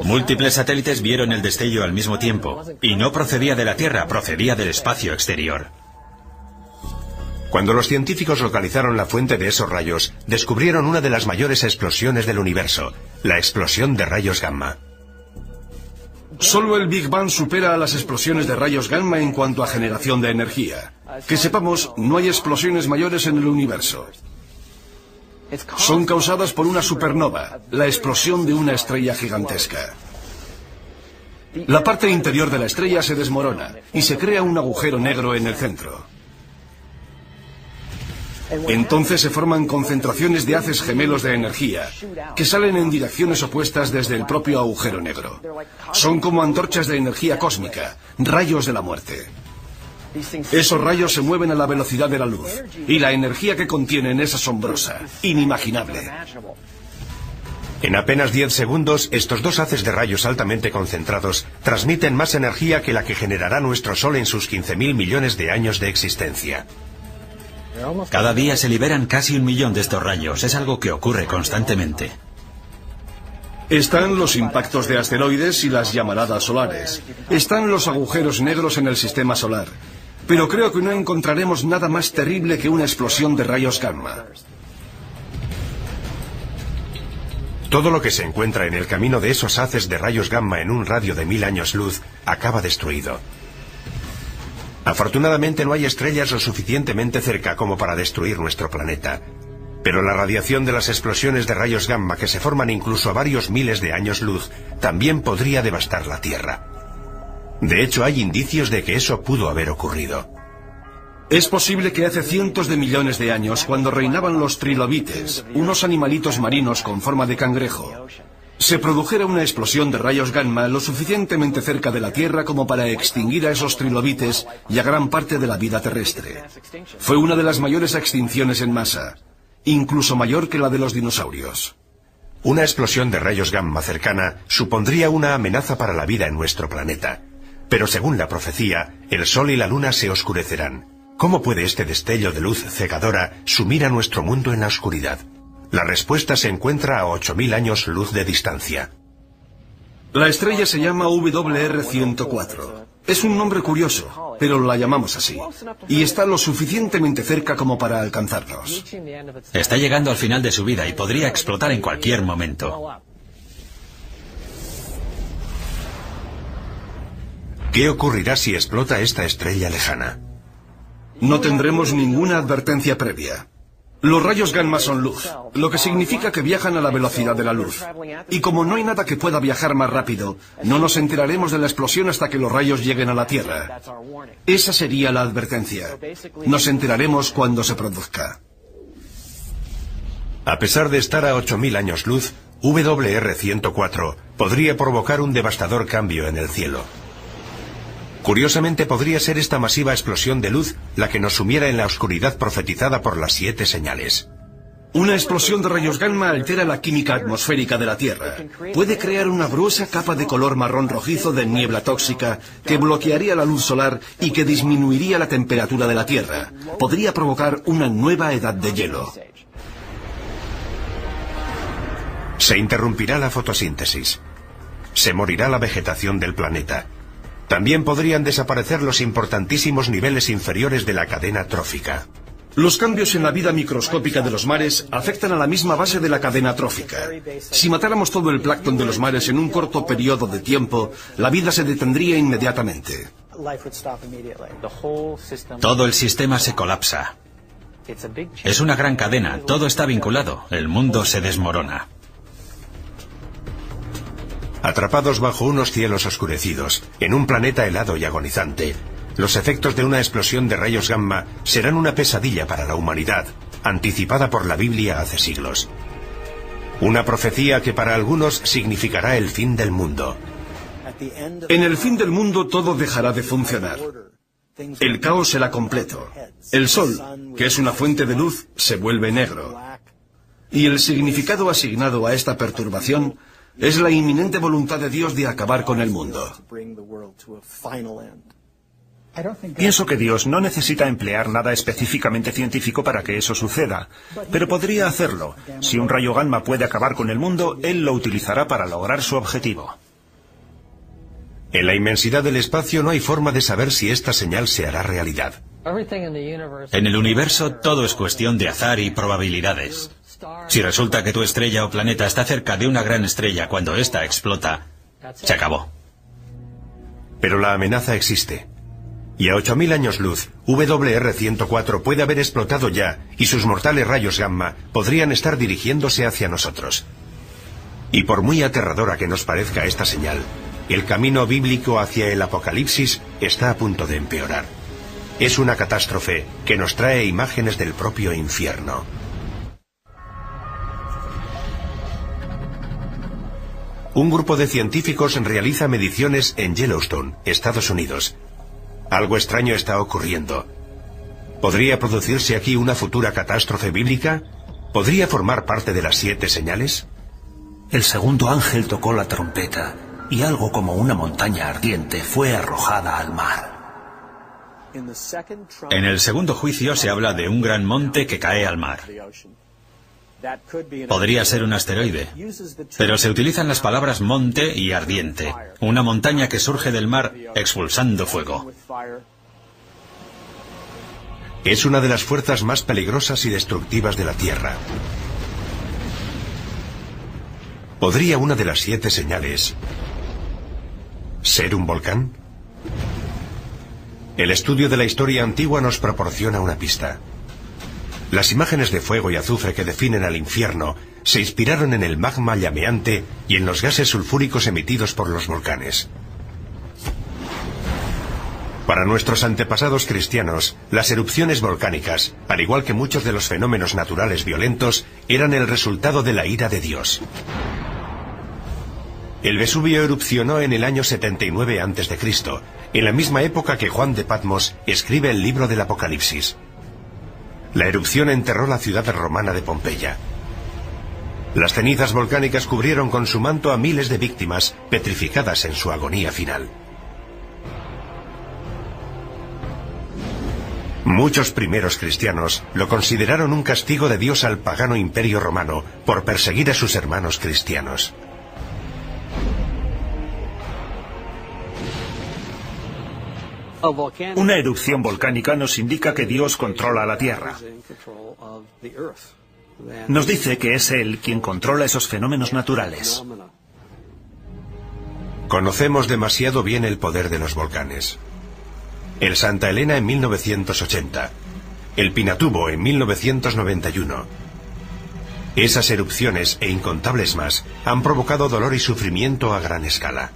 Speaker 4: Múltiples satélites vieron el destello al mismo tiempo, y no procedía de la Tierra, procedía del espacio exterior.
Speaker 1: Cuando los científicos localizaron la fuente de esos rayos, descubrieron una de las mayores explosiones del universo, la explosión de rayos gamma.
Speaker 3: Solo el Big Bang supera a las explosiones de rayos gamma en cuanto a generación de energía. Que sepamos, no hay explosiones mayores en el universo. Son causadas por una supernova, la explosión de una estrella gigantesca. La parte interior de la estrella se desmorona y se crea un agujero negro en el centro. Entonces se forman concentraciones de haces gemelos de energía que salen en direcciones opuestas desde el propio agujero negro. Son como antorchas de energía cósmica, rayos de la muerte. Esos rayos se mueven a la velocidad de la luz y la energía que contienen es asombrosa, inimaginable.
Speaker 1: En apenas 10 segundos, estos dos haces de rayos altamente concentrados transmiten más energía que la que generará nuestro Sol en sus 15.000 millones de años de existencia.
Speaker 4: Cada día se liberan casi 1 millón de estos rayos. Es algo que ocurre constantemente.
Speaker 3: Están los impactos de asteroides y las llamaradas solares. Están los agujeros negros en el sistema solar. Pero creo que no encontraremos nada más terrible que una explosión de rayos gamma.
Speaker 1: Todo lo que se encuentra en el camino de esos haces de rayos gamma en un radio de 1000 años luz acaba destruido. Afortunadamente no hay estrellas lo suficientemente cerca como para destruir nuestro planeta. Pero la radiación de las explosiones de rayos gamma que se forman incluso a varios miles de años luz también podría devastar la Tierra. De hecho, hay indicios de que eso pudo haber ocurrido.
Speaker 3: Es posible que hace cientos de millones de años, cuando reinaban los trilobites, unos animalitos marinos con forma de cangrejo, se produjera una explosión de rayos gamma lo suficientemente cerca de la Tierra como para extinguir a esos trilobites y a gran parte de la vida terrestre. Fue una de las mayores extinciones en masa, incluso mayor que la de los dinosaurios.
Speaker 1: Una explosión de rayos gamma cercana supondría una amenaza para la vida en nuestro planeta. Pero según la profecía, el Sol y la Luna se oscurecerán. ¿Cómo puede este destello de luz cegadora sumir a nuestro mundo en la oscuridad? La respuesta se encuentra a 8000 años luz de distancia.
Speaker 3: La estrella se llama WR104. Es un nombre curioso, pero la llamamos así. Y está lo suficientemente cerca como para alcanzarnos.
Speaker 4: Está llegando al final de su vida y podría explotar en cualquier momento.
Speaker 1: ¿Qué ocurrirá si explota esta estrella lejana?
Speaker 3: No tendremos ninguna advertencia previa. Los rayos gamma son luz, lo que significa que viajan a la velocidad de la luz. Y como no hay nada que pueda viajar más rápido, no nos enteraremos de la explosión hasta que los rayos lleguen a la Tierra. Esa sería la advertencia. Nos enteraremos cuando se produzca.
Speaker 1: A pesar de estar a 8000 años luz, WR104 podría provocar un devastador cambio en el cielo. Curiosamente, podría ser esta masiva explosión de luz la que nos sumiera en la oscuridad profetizada por las 7 señales.
Speaker 3: Una explosión de rayos gamma altera la química atmosférica de la Tierra. Puede crear una gruesa capa de color marrón rojizo de niebla tóxica que bloquearía la luz solar y que disminuiría la temperatura de la Tierra. Podría provocar una nueva edad de hielo.
Speaker 1: Se interrumpirá la fotosíntesis. Se morirá la vegetación del planeta. También podrían desaparecer los importantísimos niveles inferiores de la cadena trófica.
Speaker 3: Los cambios en la vida microscópica de los mares afectan a la misma base de la cadena trófica. Si matáramos todo el plancton de los mares en un corto periodo de tiempo, la vida se detendría inmediatamente.
Speaker 4: Todo el sistema se colapsa. Es una gran cadena, todo está vinculado, el mundo se desmorona.
Speaker 1: Atrapados bajo unos cielos oscurecidos, en un planeta helado y agonizante, los efectos de una explosión de rayos gamma serán una pesadilla para la humanidad, anticipada por la Biblia hace siglos. Una profecía que para algunos significará el fin del mundo.
Speaker 3: En el fin del mundo todo dejará de funcionar. El caos será completo. El Sol, que es una fuente de luz, se vuelve negro. Y el significado asignado a esta perturbación es la inminente voluntad de Dios de acabar con el mundo.
Speaker 2: Pienso que Dios no necesita emplear nada específicamente científico para que eso suceda, pero podría hacerlo. Si un rayo gamma puede acabar con el mundo, Él lo utilizará para lograr su objetivo.
Speaker 1: En la inmensidad del espacio no hay forma de saber si esta señal se hará realidad.
Speaker 4: En el universo todo es cuestión de azar y probabilidades. Si resulta que tu estrella o planeta está cerca de una gran estrella cuando ésta explota, se acabó.
Speaker 1: Pero la amenaza existe. Y a 8000 años luz, WR-104 puede haber explotado ya y sus mortales rayos gamma podrían estar dirigiéndose hacia nosotros. Y por muy aterradora que nos parezca esta señal, el camino bíblico hacia el apocalipsis está a punto de empeorar. Es una catástrofe que nos trae imágenes del propio infierno. Un grupo de científicos realiza mediciones en Yellowstone, Estados Unidos. Algo extraño está ocurriendo. ¿Podría producirse aquí una futura catástrofe bíblica? ¿Podría formar parte de las 7 señales?
Speaker 2: El segundo ángel tocó la trompeta y algo como una montaña ardiente fue arrojada al mar.
Speaker 4: En el segundo juicio se habla de un gran monte que cae al mar. Podría ser un asteroide, pero se utilizan las palabras monte y ardiente, una montaña que surge del mar expulsando fuego.
Speaker 1: Es una de las fuerzas más peligrosas y destructivas de la Tierra. ¿Podría una de las 7 señales ser un volcán? El estudio de la historia antigua nos proporciona una pista. Las imágenes de fuego y azufre que definen al infierno se inspiraron en el magma llameante y en los gases sulfúricos emitidos por los volcanes. Para nuestros antepasados cristianos, las erupciones volcánicas, al igual que muchos de los fenómenos naturales violentos, eran el resultado de la ira de Dios. El Vesubio erupcionó en el año 79 a.C., en la misma época que Juan de Patmos escribe el libro del Apocalipsis. La erupción enterró la ciudad romana de Pompeya. Las cenizas volcánicas cubrieron con su manto a miles de víctimas petrificadas en su agonía final. Muchos primeros cristianos lo consideraron un castigo de Dios al pagano imperio romano por perseguir a sus hermanos cristianos.
Speaker 2: Una erupción volcánica nos indica que Dios controla la Tierra. Nos dice que es Él quien controla esos fenómenos naturales.
Speaker 1: Conocemos demasiado bien el poder de los volcanes. El Santa Elena en 1980. El Pinatubo en 1991. Esas erupciones e incontables más han provocado dolor y sufrimiento a gran escala.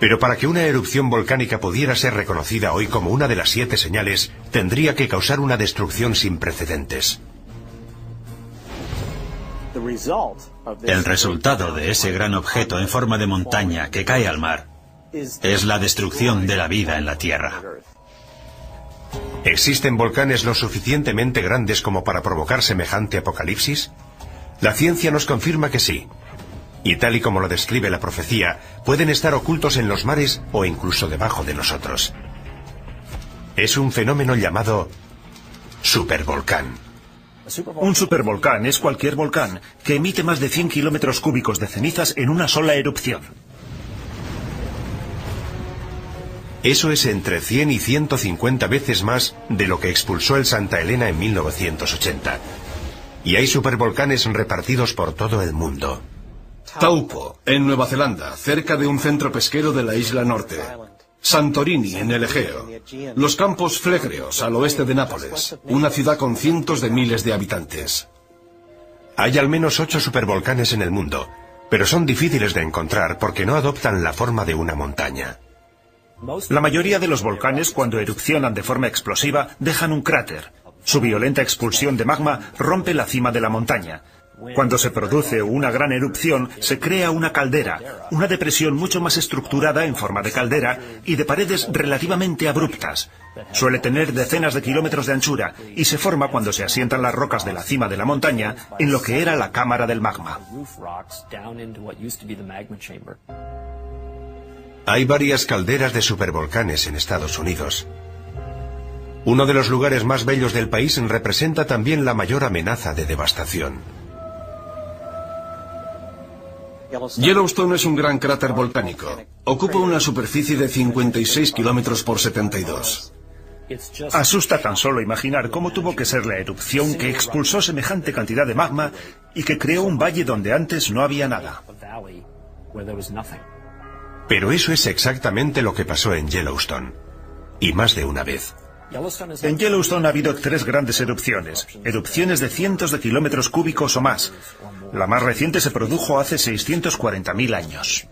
Speaker 1: Pero para que una erupción volcánica pudiera ser reconocida hoy como una de las 7 señales, tendría que causar una destrucción sin precedentes.
Speaker 4: El resultado de ese gran objeto en forma de montaña que cae al mar es la destrucción de la vida en la Tierra.
Speaker 1: ¿Existen volcanes lo suficientemente grandes como para provocar semejante apocalipsis? La ciencia nos confirma que sí. Y tal y como lo describe la profecía, pueden estar ocultos en los mares o incluso debajo de nosotros. Es un fenómeno llamado supervolcán.
Speaker 2: Un supervolcán es cualquier volcán que emite más de 100 kilómetros cúbicos de cenizas en una sola erupción.
Speaker 1: Eso es entre 100 y 150 veces más de lo que expulsó el Santa Elena en 1980. Y hay supervolcanes repartidos por todo el mundo.
Speaker 3: Taupo, en Nueva Zelanda, cerca de un centro pesquero de la isla norte. Santorini, en el Egeo. Los Campos Flegreos, al oeste de Nápoles, una ciudad con cientos de miles de habitantes.
Speaker 1: Hay al menos 8 supervolcanes en el mundo, pero son difíciles de encontrar porque no adoptan la forma de una montaña.
Speaker 2: La mayoría de los volcanes, cuando erupcionan de forma explosiva, dejan un cráter. Su violenta expulsión de magma rompe la cima de la montaña. Cuando se produce una gran erupción, se crea una caldera, una depresión mucho más estructurada en forma de caldera y de paredes relativamente abruptas. Suele tener decenas de kilómetros de anchura y se forma cuando se asientan las rocas de la cima de la montaña en lo que era la cámara del magma.
Speaker 1: Hay varias calderas de supervolcanes en Estados Unidos. Uno de los lugares más bellos del país representa también la mayor amenaza de devastación.
Speaker 3: Yellowstone es un gran cráter volcánico. Ocupa una superficie de 56 kilómetros por 72.
Speaker 2: Asusta tan solo imaginar cómo tuvo que ser la erupción que expulsó semejante cantidad de magma y que creó un valle donde antes no había nada.
Speaker 1: Pero eso es exactamente lo que pasó en Yellowstone. Y más de una vez.
Speaker 2: En Yellowstone ha habido 3 grandes erupciones de cientos de kilómetros cúbicos o más. La más reciente se produjo hace 640.000 años.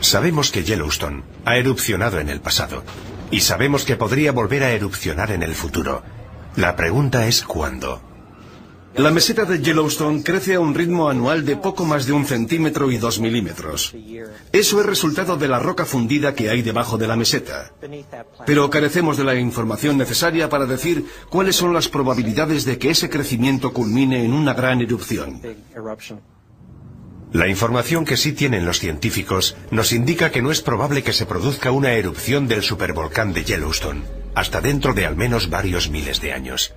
Speaker 1: Sabemos que Yellowstone ha erupcionado en el pasado. Y sabemos que podría volver a erupcionar en el futuro. La pregunta es ¿cuándo?
Speaker 3: La meseta de Yellowstone crece a un ritmo anual de poco más de 1 centímetro y 2 milímetros. Eso es resultado de la roca fundida que hay debajo de la meseta. Pero carecemos de la información necesaria para decir cuáles son las probabilidades de que ese crecimiento culmine en una gran erupción.
Speaker 1: La información que sí tienen los científicos nos indica que no es probable que se produzca una erupción del supervolcán de Yellowstone, hasta dentro de al menos varios miles de años.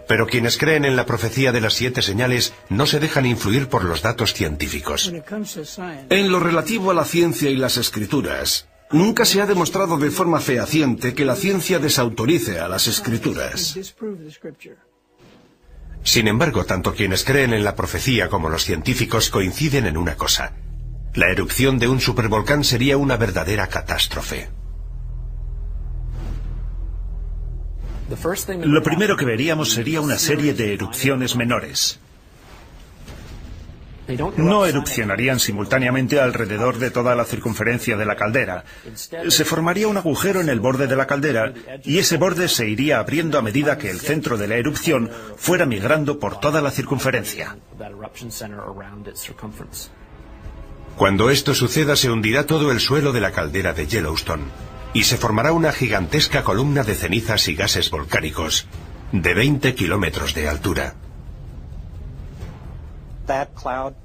Speaker 1: Pero quienes creen en la profecía de las 7 señales no se dejan influir por los datos científicos.
Speaker 3: En lo relativo a la ciencia y las escrituras, nunca se ha demostrado de forma fehaciente que la ciencia desautorice a las escrituras.
Speaker 1: Sin embargo, tanto quienes creen en la profecía como los científicos coinciden en una cosa. La erupción de un supervolcán sería una verdadera catástrofe.
Speaker 2: Lo primero que veríamos sería una serie de erupciones menores. No erupcionarían simultáneamente alrededor de toda la circunferencia de la caldera. Se formaría un agujero en el borde de la caldera y ese borde se iría abriendo a medida que el centro de la erupción fuera migrando por toda la circunferencia.
Speaker 1: Cuando esto suceda se hundirá todo el suelo de la caldera de Yellowstone y se formará una gigantesca columna de cenizas y gases volcánicos de 20 kilómetros de altura.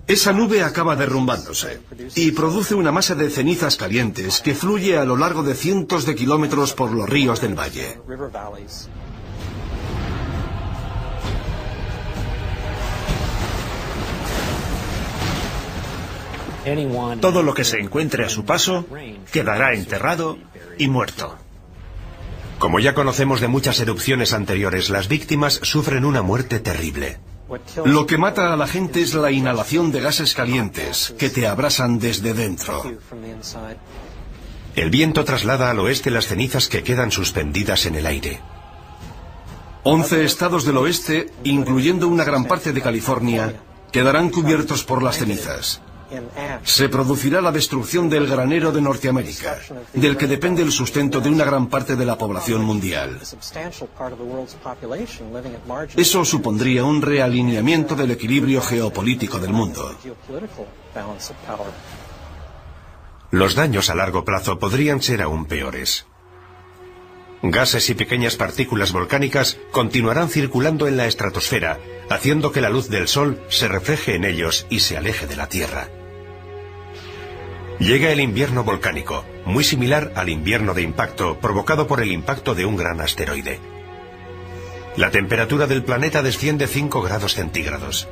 Speaker 3: Esa nube acaba derrumbándose y produce una masa de cenizas calientes que fluye a lo largo de cientos de kilómetros por los ríos del valle.
Speaker 2: Todo lo que se encuentre a su paso quedará enterrado y muerto.
Speaker 1: Como ya conocemos de muchas erupciones anteriores, las víctimas sufren una muerte terrible.
Speaker 3: Lo que mata a la gente es la inhalación de gases calientes que te abrasan desde dentro.
Speaker 1: El viento traslada al oeste las cenizas que quedan suspendidas en el aire.
Speaker 3: 11 estados del oeste, incluyendo una gran parte de California, quedarán cubiertos por las cenizas. Se producirá la destrucción del granero de Norteamérica, del que depende el sustento de una gran parte de la población mundial. Eso supondría un realineamiento del equilibrio geopolítico del mundo.
Speaker 1: Los daños a largo plazo podrían ser aún peores. Gases y pequeñas partículas volcánicas continuarán circulando en la estratosfera, haciendo que la luz del Sol se refleje en ellos y se aleje de la Tierra. Llega el invierno volcánico, muy similar al invierno de impacto provocado por el impacto de un gran asteroide. La temperatura del planeta desciende 5 grados centígrados.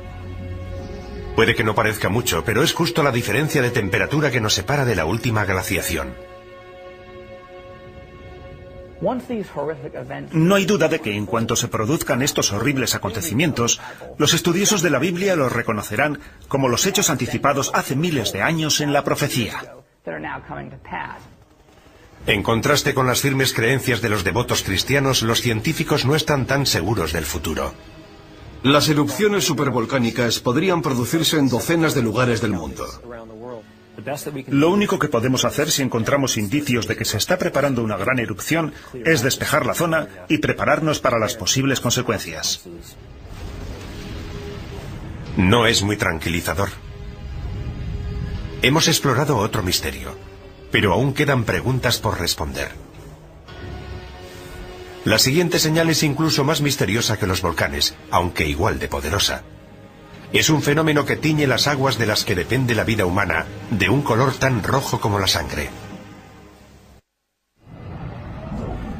Speaker 1: Puede que no parezca mucho, pero es justo la diferencia de temperatura que nos separa de la última glaciación.
Speaker 2: No hay duda de que en cuanto se produzcan estos horribles acontecimientos, los estudiosos de la Biblia los reconocerán como los hechos anticipados hace miles de años en la profecía.
Speaker 1: En contraste con las firmes creencias de los devotos cristianos, los científicos no están tan seguros del futuro.
Speaker 3: Las erupciones supervolcánicas podrían producirse en docenas de lugares del mundo.
Speaker 2: Lo único que podemos hacer si encontramos indicios de que se está preparando una gran erupción es despejar la zona y prepararnos para las posibles consecuencias.
Speaker 1: No es muy tranquilizador. Hemos explorado otro misterio, pero aún quedan preguntas por responder. La siguiente señal es incluso más misteriosa que los volcanes, aunque igual de poderosa. Es un fenómeno que tiñe las aguas de las que depende la vida humana, de un color tan rojo como la sangre.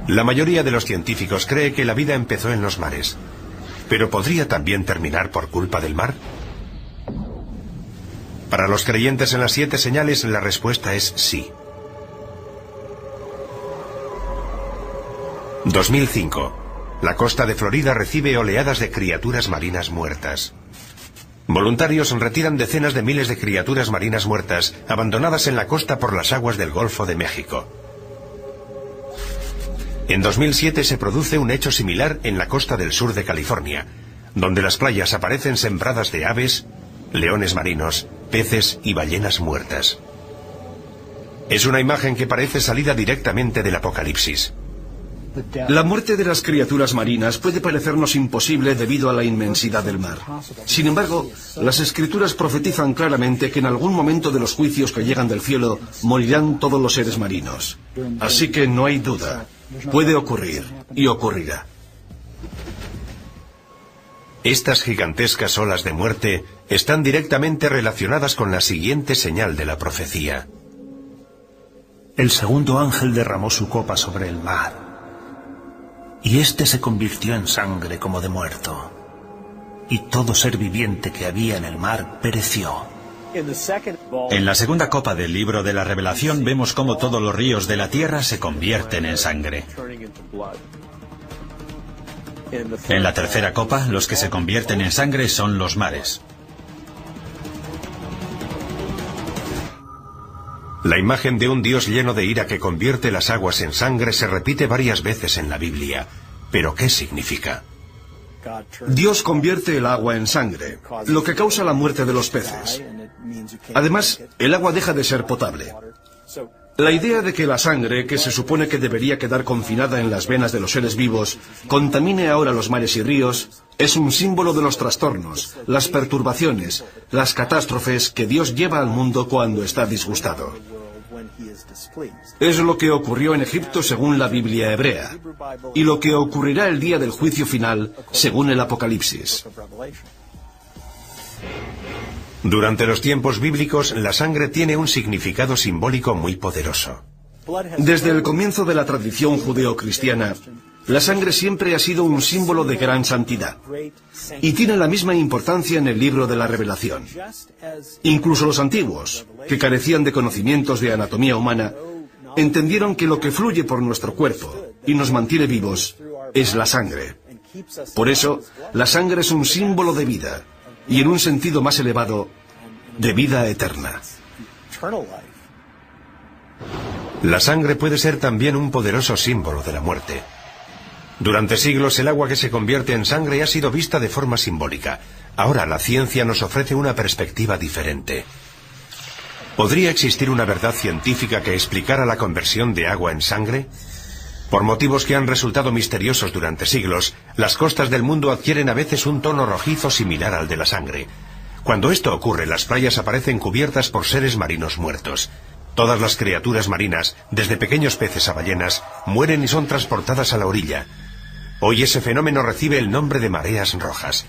Speaker 1: La mayoría de los científicos cree que la vida empezó en los mares. ¿Pero podría también terminar por culpa del mar? Para los creyentes en las 7 señales, la respuesta es sí. 2005. La costa de Florida recibe oleadas de criaturas marinas muertas. Voluntarios retiran decenas de miles de criaturas marinas muertas abandonadas en la costa por las aguas del Golfo de México. En 2007 se produce un hecho similar en la costa del sur de California, donde las playas aparecen sembradas de aves, leones marinos, peces y ballenas muertas. Es una imagen que parece salida directamente del Apocalipsis.
Speaker 3: La muerte de las criaturas marinas puede parecernos imposible debido a la inmensidad del mar. Sin embargo, las Escrituras profetizan claramente que en algún momento de los juicios que llegan del cielo morirán todos los seres marinos. Así que no hay duda. Puede ocurrir y ocurrirá.
Speaker 1: Estas gigantescas olas de muerte están directamente relacionadas con la siguiente señal de la profecía.
Speaker 2: El segundo ángel derramó su copa sobre el mar, y éste se convirtió en sangre como de muerto, y todo ser viviente que había en el mar pereció.
Speaker 4: En la segunda copa del libro de la Revelación vemos cómo todos los ríos de la tierra se convierten en sangre. En la tercera copa, los que se convierten en sangre son los mares.
Speaker 1: La imagen de un Dios lleno de ira que convierte las aguas en sangre se repite varias veces en la Biblia. ¿Pero qué significa?
Speaker 3: Dios convierte el agua en sangre, lo que causa la muerte de los peces. Además, el agua deja de ser potable. La idea de que la sangre, que se supone que debería quedar confinada en las venas de los seres vivos, contamine ahora los mares y ríos, es un símbolo de los trastornos, las perturbaciones, las catástrofes que Dios lleva al mundo cuando está disgustado. Es lo que ocurrió en Egipto según la Biblia hebrea, y lo que ocurrirá el día del juicio final según el Apocalipsis.
Speaker 1: Durante los tiempos bíblicos, la sangre tiene un significado simbólico muy poderoso.
Speaker 3: Desde el comienzo de la tradición judeocristiana, la sangre siempre ha sido un símbolo de gran santidad, y tiene la misma importancia en el libro de la Revelación. Incluso los antiguos, que carecían de conocimientos de anatomía humana, entendieron que lo que fluye por nuestro cuerpo y nos mantiene vivos es la sangre. Por eso, la sangre es un símbolo de vida, y en un sentido más elevado, de vida eterna.
Speaker 1: La sangre puede ser también un poderoso símbolo de la muerte. Durante siglos el agua que se convierte en sangre ha sido vista de forma simbólica. Ahora la ciencia nos ofrece una perspectiva diferente. ¿Podría existir una verdad científica que explicara la conversión de agua en sangre? Por motivos que han resultado misteriosos durante siglos, las costas del mundo adquieren a veces un tono rojizo similar al de la sangre. Cuando esto ocurre, las playas aparecen cubiertas por seres marinos muertos. Todas las criaturas marinas, desde pequeños peces a ballenas, mueren y son transportadas a la orilla. Hoy ese fenómeno recibe el nombre de mareas rojas.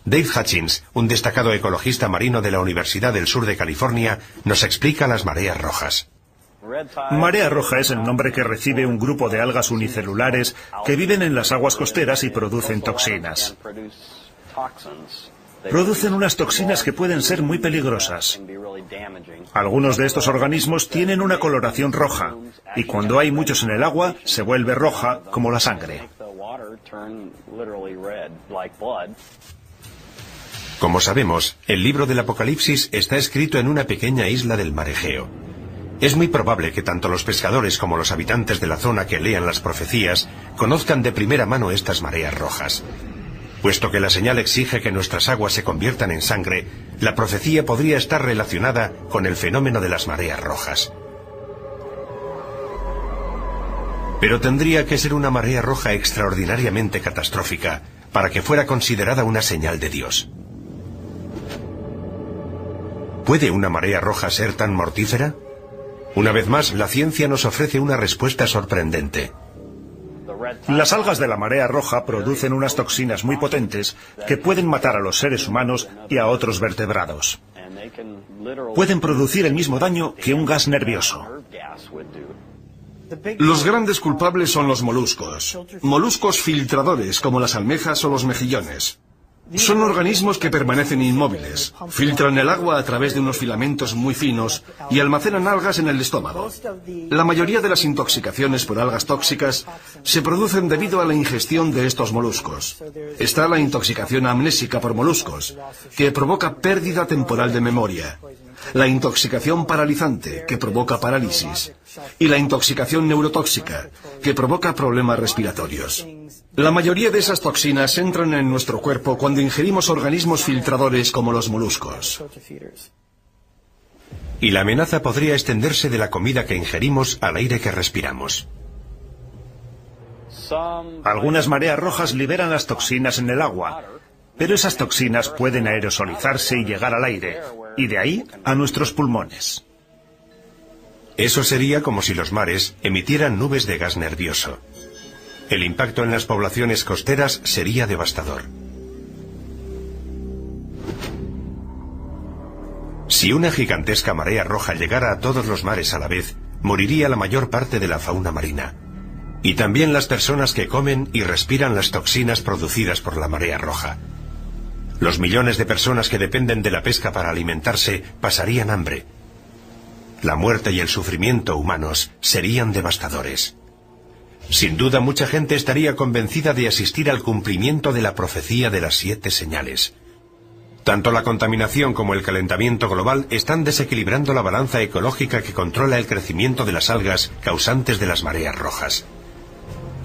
Speaker 1: Dave Hutchins, un destacado ecologista marino de la Universidad del Sur de California, nos explica las mareas rojas.
Speaker 2: Marea roja es el nombre que recibe un grupo de algas unicelulares que viven en las aguas costeras y producen toxinas. Producen unas toxinas que pueden ser muy peligrosas. Algunos de estos organismos tienen una coloración roja, y cuando hay muchos en el agua, se vuelve roja como la sangre.
Speaker 1: Como sabemos, el libro del Apocalipsis está escrito en una pequeña isla del mar Egeo. Es muy probable que tanto los pescadores como los habitantes de la zona que lean las profecías conozcan de primera mano estas mareas rojas. Puesto que la señal exige que nuestras aguas se conviertan en sangre, la profecía podría estar relacionada con el fenómeno de las mareas rojas. Pero tendría que ser una marea roja extraordinariamente catastrófica para que fuera considerada una señal de Dios. ¿Puede una marea roja ser tan mortífera? Una vez más, la ciencia nos ofrece una respuesta sorprendente.
Speaker 2: Las algas de la marea roja producen unas toxinas muy potentes que pueden matar a los seres humanos y a otros vertebrados. Pueden producir el mismo daño que un gas nervioso.
Speaker 3: Los grandes culpables son los moluscos. Moluscos filtradores como las almejas o los mejillones. Son organismos que permanecen inmóviles, filtran el agua a través de unos filamentos muy finos y almacenan algas en el estómago. La mayoría de las intoxicaciones por algas tóxicas se producen debido a la ingestión de estos moluscos. Está la intoxicación amnésica por moluscos, que provoca pérdida temporal de memoria, la intoxicación paralizante, que provoca parálisis, y la intoxicación neurotóxica, que provoca problemas respiratorios. La mayoría de esas toxinas entran en nuestro cuerpo cuando ingerimos organismos filtradores como los moluscos.
Speaker 1: Y la amenaza podría extenderse de la comida que ingerimos al aire que respiramos.
Speaker 2: Algunas mareas rojas liberan las toxinas en el agua, pero esas toxinas pueden aerosolizarse y llegar al aire, y de ahí a nuestros pulmones.
Speaker 1: Eso sería como si los mares emitieran nubes de gas nervioso. El impacto en las poblaciones costeras sería devastador. Si una gigantesca marea roja llegara a todos los mares a la vez, moriría la mayor parte de la fauna marina. Y también las personas que comen y respiran las toxinas producidas por la marea roja. Los millones de personas que dependen de la pesca para alimentarse pasarían hambre. La muerte y el sufrimiento humanos serían devastadores. Sin duda, mucha gente estaría convencida de asistir al cumplimiento de la profecía de las 7 señales. Tanto la contaminación como el calentamiento global están desequilibrando la balanza ecológica que controla el crecimiento de las algas causantes de las mareas rojas.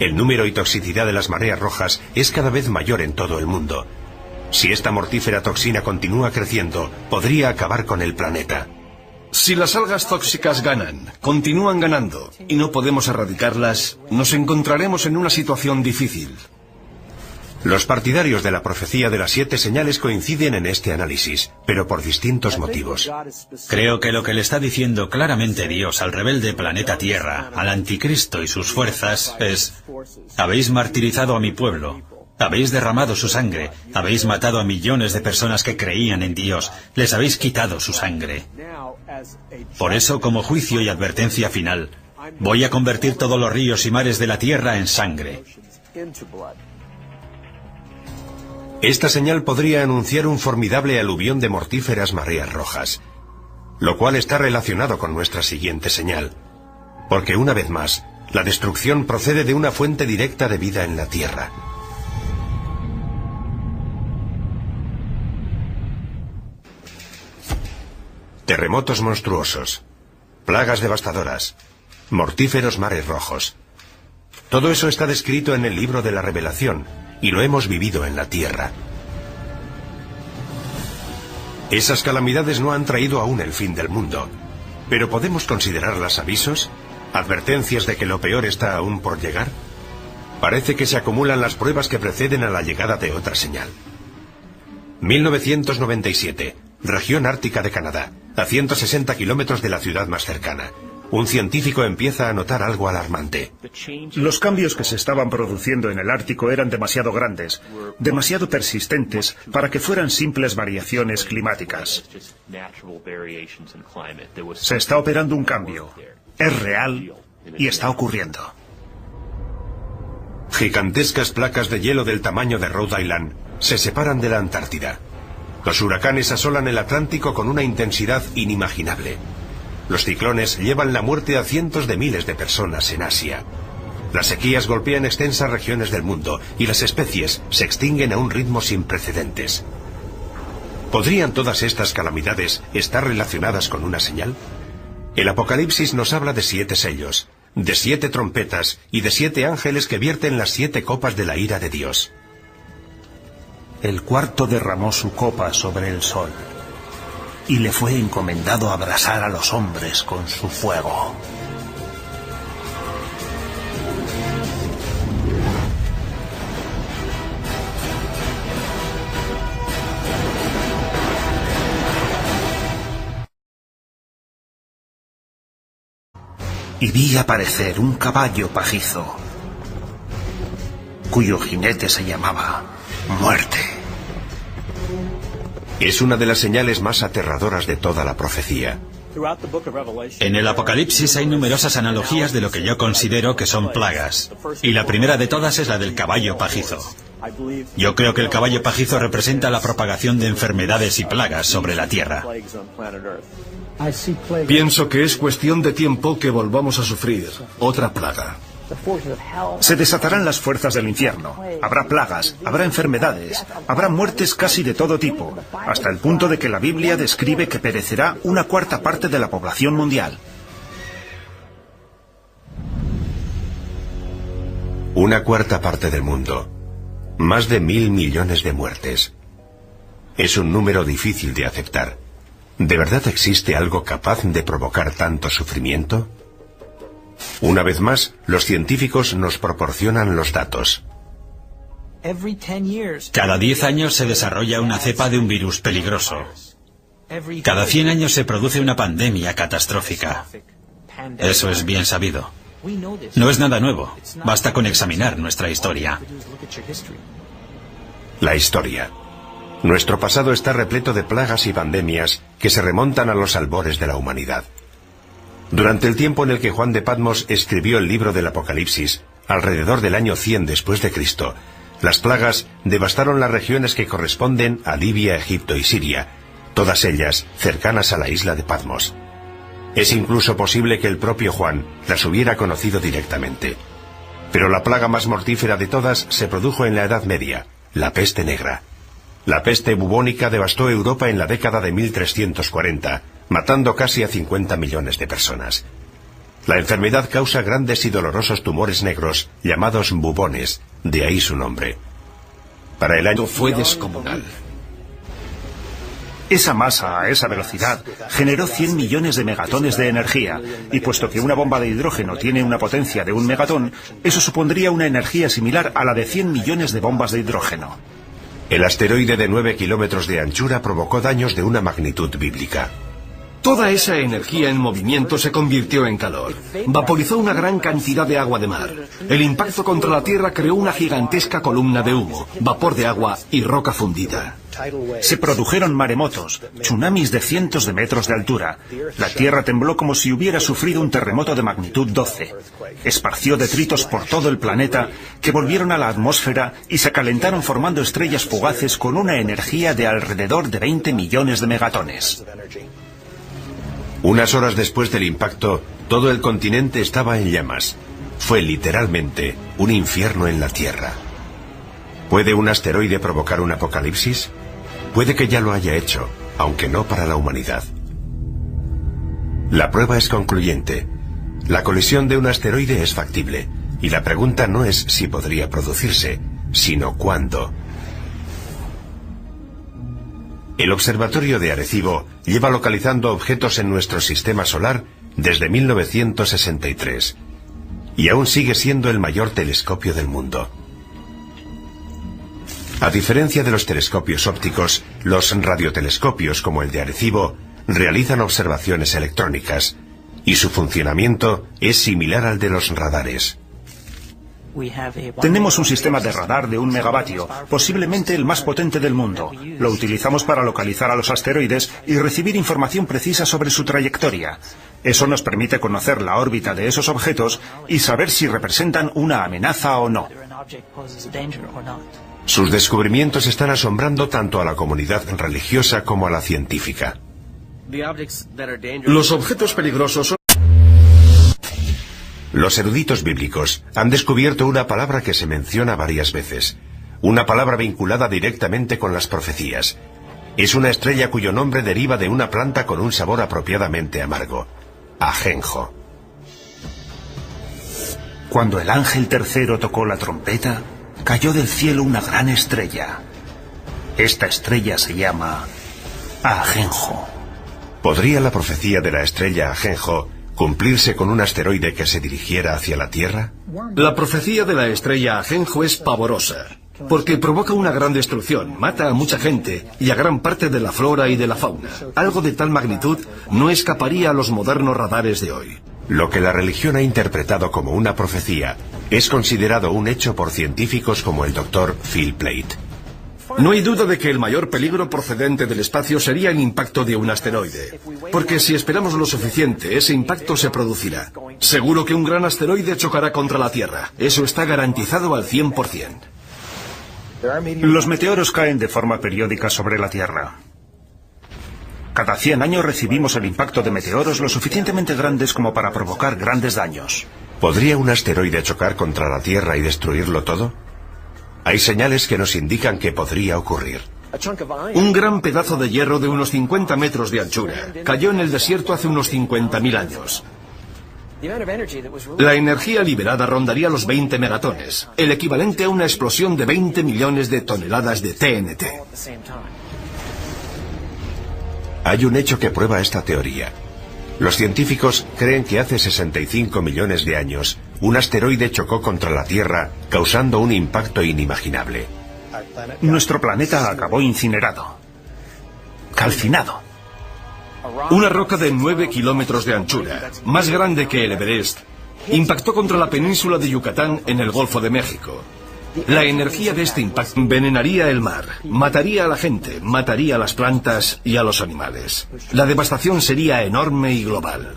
Speaker 1: El número y toxicidad de las mareas rojas es cada vez mayor en todo el mundo. Si esta mortífera toxina continúa creciendo, podría acabar con el planeta.
Speaker 3: Si las algas tóxicas ganan, continúan ganando, y no podemos erradicarlas, nos encontraremos en una situación difícil.
Speaker 1: Los partidarios de la profecía de las 7 señales coinciden en este análisis, pero por distintos motivos.
Speaker 4: Creo que lo que le está diciendo claramente Dios al rebelde planeta Tierra, al anticristo y sus fuerzas, es: habéis martirizado a mi pueblo. Habéis derramado su sangre, habéis matado a millones de personas que creían en Dios, les habéis quitado su sangre. Por eso, como juicio y advertencia final, voy a convertir todos los ríos y mares de la tierra en sangre.
Speaker 1: Esta señal podría anunciar un formidable aluvión de mortíferas mareas rojas, lo cual está relacionado con nuestra siguiente señal, porque una vez más, la destrucción procede de una fuente directa de vida en la tierra. Terremotos monstruosos, plagas devastadoras, mortíferos mares rojos. Todo eso está descrito en el libro de la Revelación, y lo hemos vivido en la Tierra. Esas calamidades no han traído aún el fin del mundo, pero ¿podemos considerarlas avisos? ¿Advertencias de que lo peor está aún por llegar? Parece que se acumulan las pruebas que preceden a la llegada de otra señal. 1997, región ártica de Canadá, a 160 kilómetros de la ciudad más cercana. Un científico empieza a notar algo alarmante.
Speaker 2: Los cambios que se estaban produciendo en el Ártico eran demasiado grandes, demasiado persistentes para que fueran simples variaciones climáticas. Se está operando un cambio. Es real y está ocurriendo.
Speaker 1: Gigantescas placas de hielo del tamaño de Rhode Island se separan de la Antártida. Los huracanes asolan el Atlántico con una intensidad inimaginable. Los ciclones llevan la muerte a cientos de miles de personas en Asia. Las sequías golpean extensas regiones del mundo y las especies se extinguen a un ritmo sin precedentes. ¿Podrían todas estas calamidades estar relacionadas con una señal? El Apocalipsis nos habla de 7 sellos, de 7 trompetas y de 7 ángeles que vierten las 7 copas de la ira de Dios.
Speaker 2: El cuarto derramó su copa sobre el sol, y le fue encomendado abrasar a los hombres con su fuego. Y vi aparecer un caballo pajizo, cuyo jinete se llamaba Muerte.
Speaker 1: Es una de las señales más aterradoras de toda la profecía.
Speaker 4: En el Apocalipsis hay numerosas analogías de lo que yo considero que son plagas, y la primera de todas es la del caballo pajizo. Yo creo que el caballo pajizo representa la propagación de enfermedades y plagas sobre la Tierra.
Speaker 3: Pienso que es cuestión de tiempo que volvamos a sufrir otra plaga.
Speaker 2: Se desatarán las fuerzas del infierno. Habrá plagas, habrá enfermedades, habrá muertes casi de todo tipo, hasta el punto de que la Biblia describe que perecerá una cuarta parte de la población mundial.
Speaker 1: Una cuarta parte del mundo. Más de 1.000 millones de muertes. Es un número difícil de aceptar. ¿De verdad existe algo capaz de provocar tanto sufrimiento? Una vez más, los científicos nos proporcionan los datos.
Speaker 4: Cada 10 años se desarrolla una cepa de un virus peligroso. Cada 100 años se produce una pandemia catastrófica. Eso es bien sabido. No es nada nuevo. Basta con examinar nuestra historia.
Speaker 1: La historia. Nuestro pasado está repleto de plagas y pandemias que se remontan a los albores de la humanidad. Durante el tiempo en el que Juan de Patmos escribió el libro del Apocalipsis, alrededor del año 100 después de Cristo, las plagas devastaron las regiones que corresponden a Libia, Egipto y Siria, todas ellas cercanas a la isla de Patmos. Es incluso posible que el propio Juan las hubiera conocido directamente. Pero la plaga más mortífera de todas se produjo en la Edad Media, la peste negra. La peste bubónica devastó Europa en la década de 1340, matando casi a 50 millones de personas. La enfermedad causa grandes y dolorosos tumores negros, llamados bubones, de ahí su nombre. Para el año
Speaker 3: Fue descomunal.
Speaker 2: Esa masa, a esa velocidad, generó 100 millones de megatones de energía, y puesto que una bomba de hidrógeno tiene una potencia de 1 megatón, eso supondría una energía similar a la de 100 millones de bombas de hidrógeno.
Speaker 1: El asteroide de 9 kilómetros de anchura provocó daños de una magnitud bíblica.
Speaker 3: Toda esa energía en movimiento se convirtió en calor. Vaporizó una gran cantidad de agua de mar. El impacto contra la Tierra creó una gigantesca columna de humo, vapor de agua y roca fundida.
Speaker 2: Se produjeron maremotos, tsunamis de cientos de metros de altura. La Tierra tembló como si hubiera sufrido un terremoto de magnitud 12. Esparció detritos por todo el planeta que volvieron a la atmósfera y se calentaron formando estrellas fugaces con una energía de alrededor de 20 millones de megatones.
Speaker 1: Unas horas después del impacto, todo el continente estaba en llamas. Fue literalmente un infierno en la Tierra. ¿Puede un asteroide provocar un apocalipsis? Puede que ya lo haya hecho, aunque no para la humanidad. La prueba es concluyente. La colisión de un asteroide es factible, y la pregunta no es si podría producirse, sino cuándo. El Observatorio de Arecibo lleva localizando objetos en nuestro sistema solar desde 1963, y aún sigue siendo el mayor telescopio del mundo. A diferencia de los telescopios ópticos, los radiotelescopios como el de Arecibo realizan observaciones electrónicas, y su funcionamiento es similar al de los radares.
Speaker 2: Tenemos un sistema de radar de 1 megavatio, posiblemente el más potente del mundo. Lo utilizamos para localizar a los asteroides y recibir información precisa sobre su trayectoria. Eso nos permite conocer la órbita de esos objetos y saber si representan una amenaza o no.
Speaker 1: Sus descubrimientos están asombrando tanto a la comunidad religiosa como a la científica.
Speaker 3: Los objetos peligrosos son...
Speaker 1: Los eruditos bíblicos han descubierto una palabra que se menciona varias veces, una palabra vinculada directamente con las profecías. Es una estrella cuyo nombre deriva de una planta con un sabor apropiadamente amargo, ajenjo.
Speaker 2: Cuando el ángel tercero tocó la trompeta, cayó del cielo una gran estrella. Esta estrella se llama ajenjo.
Speaker 1: ¿Podría la profecía de la estrella ajenjo cumplirse con un asteroide que se dirigiera hacia la Tierra?
Speaker 3: La profecía de la estrella ajenjo es pavorosa, porque provoca una gran destrucción, mata a mucha gente y a gran parte de la flora y de la fauna. Algo de tal magnitud no escaparía a los modernos radares de hoy.
Speaker 1: Lo que la religión ha interpretado como una profecía es considerado un hecho por científicos como el Dr. Phil Plait.
Speaker 3: No hay duda de que el mayor peligro procedente del espacio sería el impacto de un asteroide, porque si esperamos lo suficiente, ese impacto se producirá. Seguro que un gran asteroide chocará contra la Tierra. Eso está garantizado al 100%.
Speaker 2: Los meteoros caen de forma periódica sobre la Tierra. Cada 100 años recibimos el impacto de meteoros lo suficientemente grandes como para provocar grandes daños.
Speaker 1: ¿Podría un asteroide chocar contra la Tierra y destruirlo todo? Hay señales que nos indican que podría ocurrir.
Speaker 3: Un gran pedazo de hierro de unos 50 metros de anchura cayó en el desierto hace unos 50.000 años. La energía liberada rondaría los 20 megatones, el equivalente a una explosión de 20 millones de toneladas de TNT.
Speaker 1: Hay un hecho que prueba esta teoría. Los científicos creen que hace 65 millones de años, un asteroide chocó contra la Tierra, causando un impacto inimaginable.
Speaker 2: Nuestro planeta acabó incinerado, calcinado.
Speaker 3: Una roca de 9 kilómetros de anchura, más grande que el Everest, impactó contra la península de Yucatán en el Golfo de México. La energía de este impacto envenenaría el mar, mataría a la gente, mataría a las plantas y a los animales. La devastación sería enorme y global.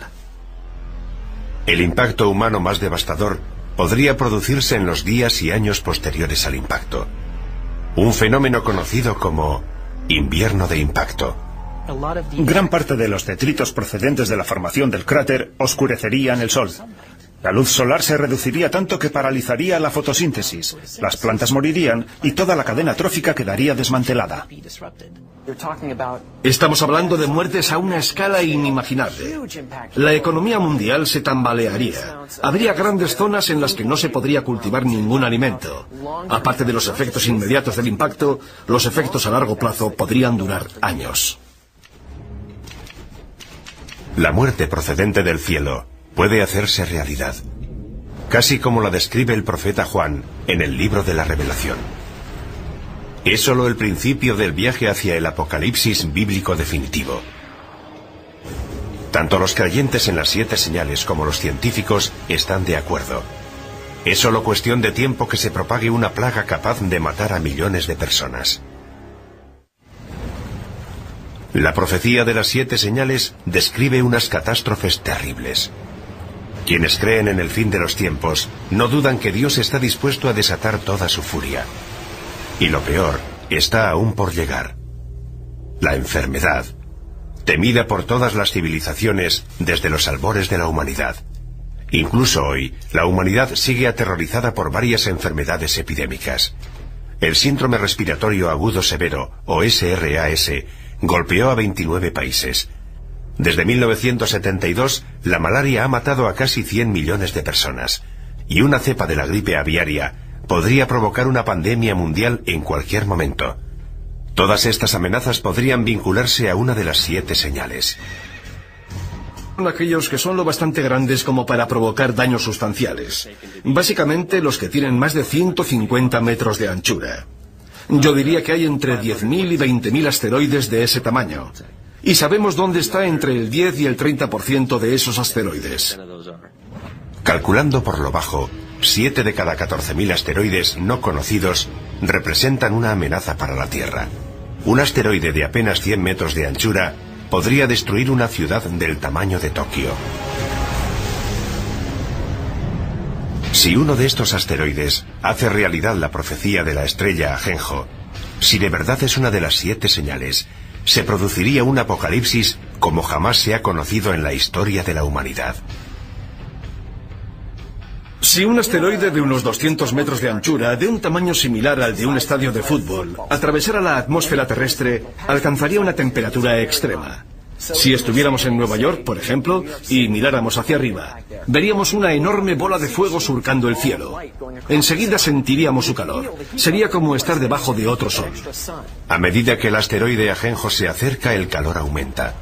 Speaker 1: El impacto humano más devastador podría producirse en los días y años posteriores al impacto. Un fenómeno conocido como invierno de impacto.
Speaker 2: Gran parte de los detritos procedentes de la formación del cráter oscurecerían el Sol. La luz solar se reduciría tanto que paralizaría la fotosíntesis, las plantas morirían y toda la cadena trófica quedaría desmantelada.
Speaker 3: Estamos hablando de muertes a una escala inimaginable. La economía mundial se tambalearía. Habría grandes zonas en las que no se podría cultivar ningún alimento. Aparte de los efectos inmediatos del impacto, los efectos a largo plazo podrían durar años.
Speaker 1: La muerte procedente del cielo puede hacerse realidad, casi como la describe el profeta Juan en el libro de la Revelación. Es solo el principio del viaje hacia el apocalipsis bíblico definitivo. Tanto los creyentes en las 7 señales como los científicos están de acuerdo. Es solo cuestión de tiempo que se propague una plaga capaz de matar a millones de personas. La profecía de las 7 señales describe unas catástrofes terribles. Quienes creen en el fin de los tiempos no dudan que Dios está dispuesto a desatar toda su furia. Y lo peor está aún por llegar. La enfermedad, temida por todas las civilizaciones desde los albores de la humanidad. Incluso hoy, la humanidad sigue aterrorizada por varias enfermedades epidémicas. El síndrome respiratorio agudo severo, o SRAS, golpeó a 29 países. Desde 1972, la malaria ha matado a casi 100 millones de personas, y una cepa de la gripe aviaria podría provocar una pandemia mundial en cualquier momento. Todas estas amenazas podrían vincularse a una de las 7 señales.
Speaker 3: Son aquellos que son lo bastante grandes como para provocar daños sustanciales. Básicamente los que tienen más de 150 metros de anchura. Yo diría que hay entre 10.000 y 20.000 asteroides de ese tamaño. Y sabemos dónde está entre el 10 y el 30% de esos asteroides.
Speaker 1: Calculando por lo bajo, 7 de cada 14.000 asteroides no conocidos representan una amenaza para la Tierra. Un asteroide de apenas 100 metros de anchura podría destruir una ciudad del tamaño de Tokio. Si uno de estos asteroides hace realidad la profecía de la estrella Ajenjo, si de verdad es una de las 7 señales, se produciría un apocalipsis como jamás se ha conocido en la historia de la humanidad.
Speaker 3: Si un asteroide de unos 200 metros de anchura, de un tamaño similar al de un estadio de fútbol, atravesara la atmósfera terrestre, alcanzaría una temperatura extrema. Si estuviéramos en Nueva York, por ejemplo, y miráramos hacia arriba, veríamos una enorme bola de fuego surcando el cielo. Enseguida sentiríamos su calor. Sería como estar debajo de otro sol.
Speaker 1: A medida que el asteroide Ajenjo se acerca, el calor aumenta.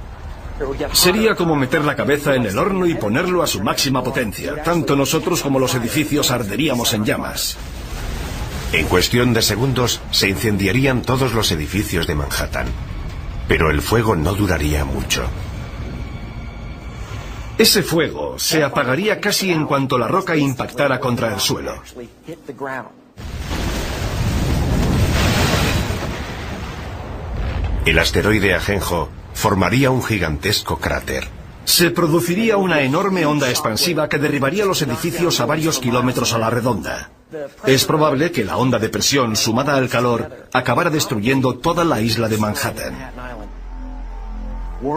Speaker 3: Sería como meter la cabeza en el horno y ponerlo a su máxima potencia. Tanto nosotros como los edificios arderíamos en llamas.
Speaker 1: En cuestión de segundos, se incendiarían todos los edificios de Manhattan. Pero el fuego no duraría mucho.
Speaker 3: Ese fuego se apagaría casi en cuanto la roca impactara contra el suelo.
Speaker 1: El asteroide Ajenjo formaría un gigantesco cráter.
Speaker 3: Se produciría una enorme onda expansiva que derribaría los edificios a varios kilómetros a la redonda. Es probable que la onda de presión sumada al calor acabara destruyendo toda la isla de Manhattan.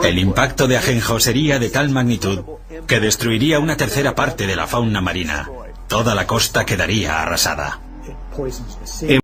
Speaker 4: El impacto de Ajenjo sería de tal magnitud que destruiría una tercera parte de la fauna marina. Toda la costa quedaría arrasada.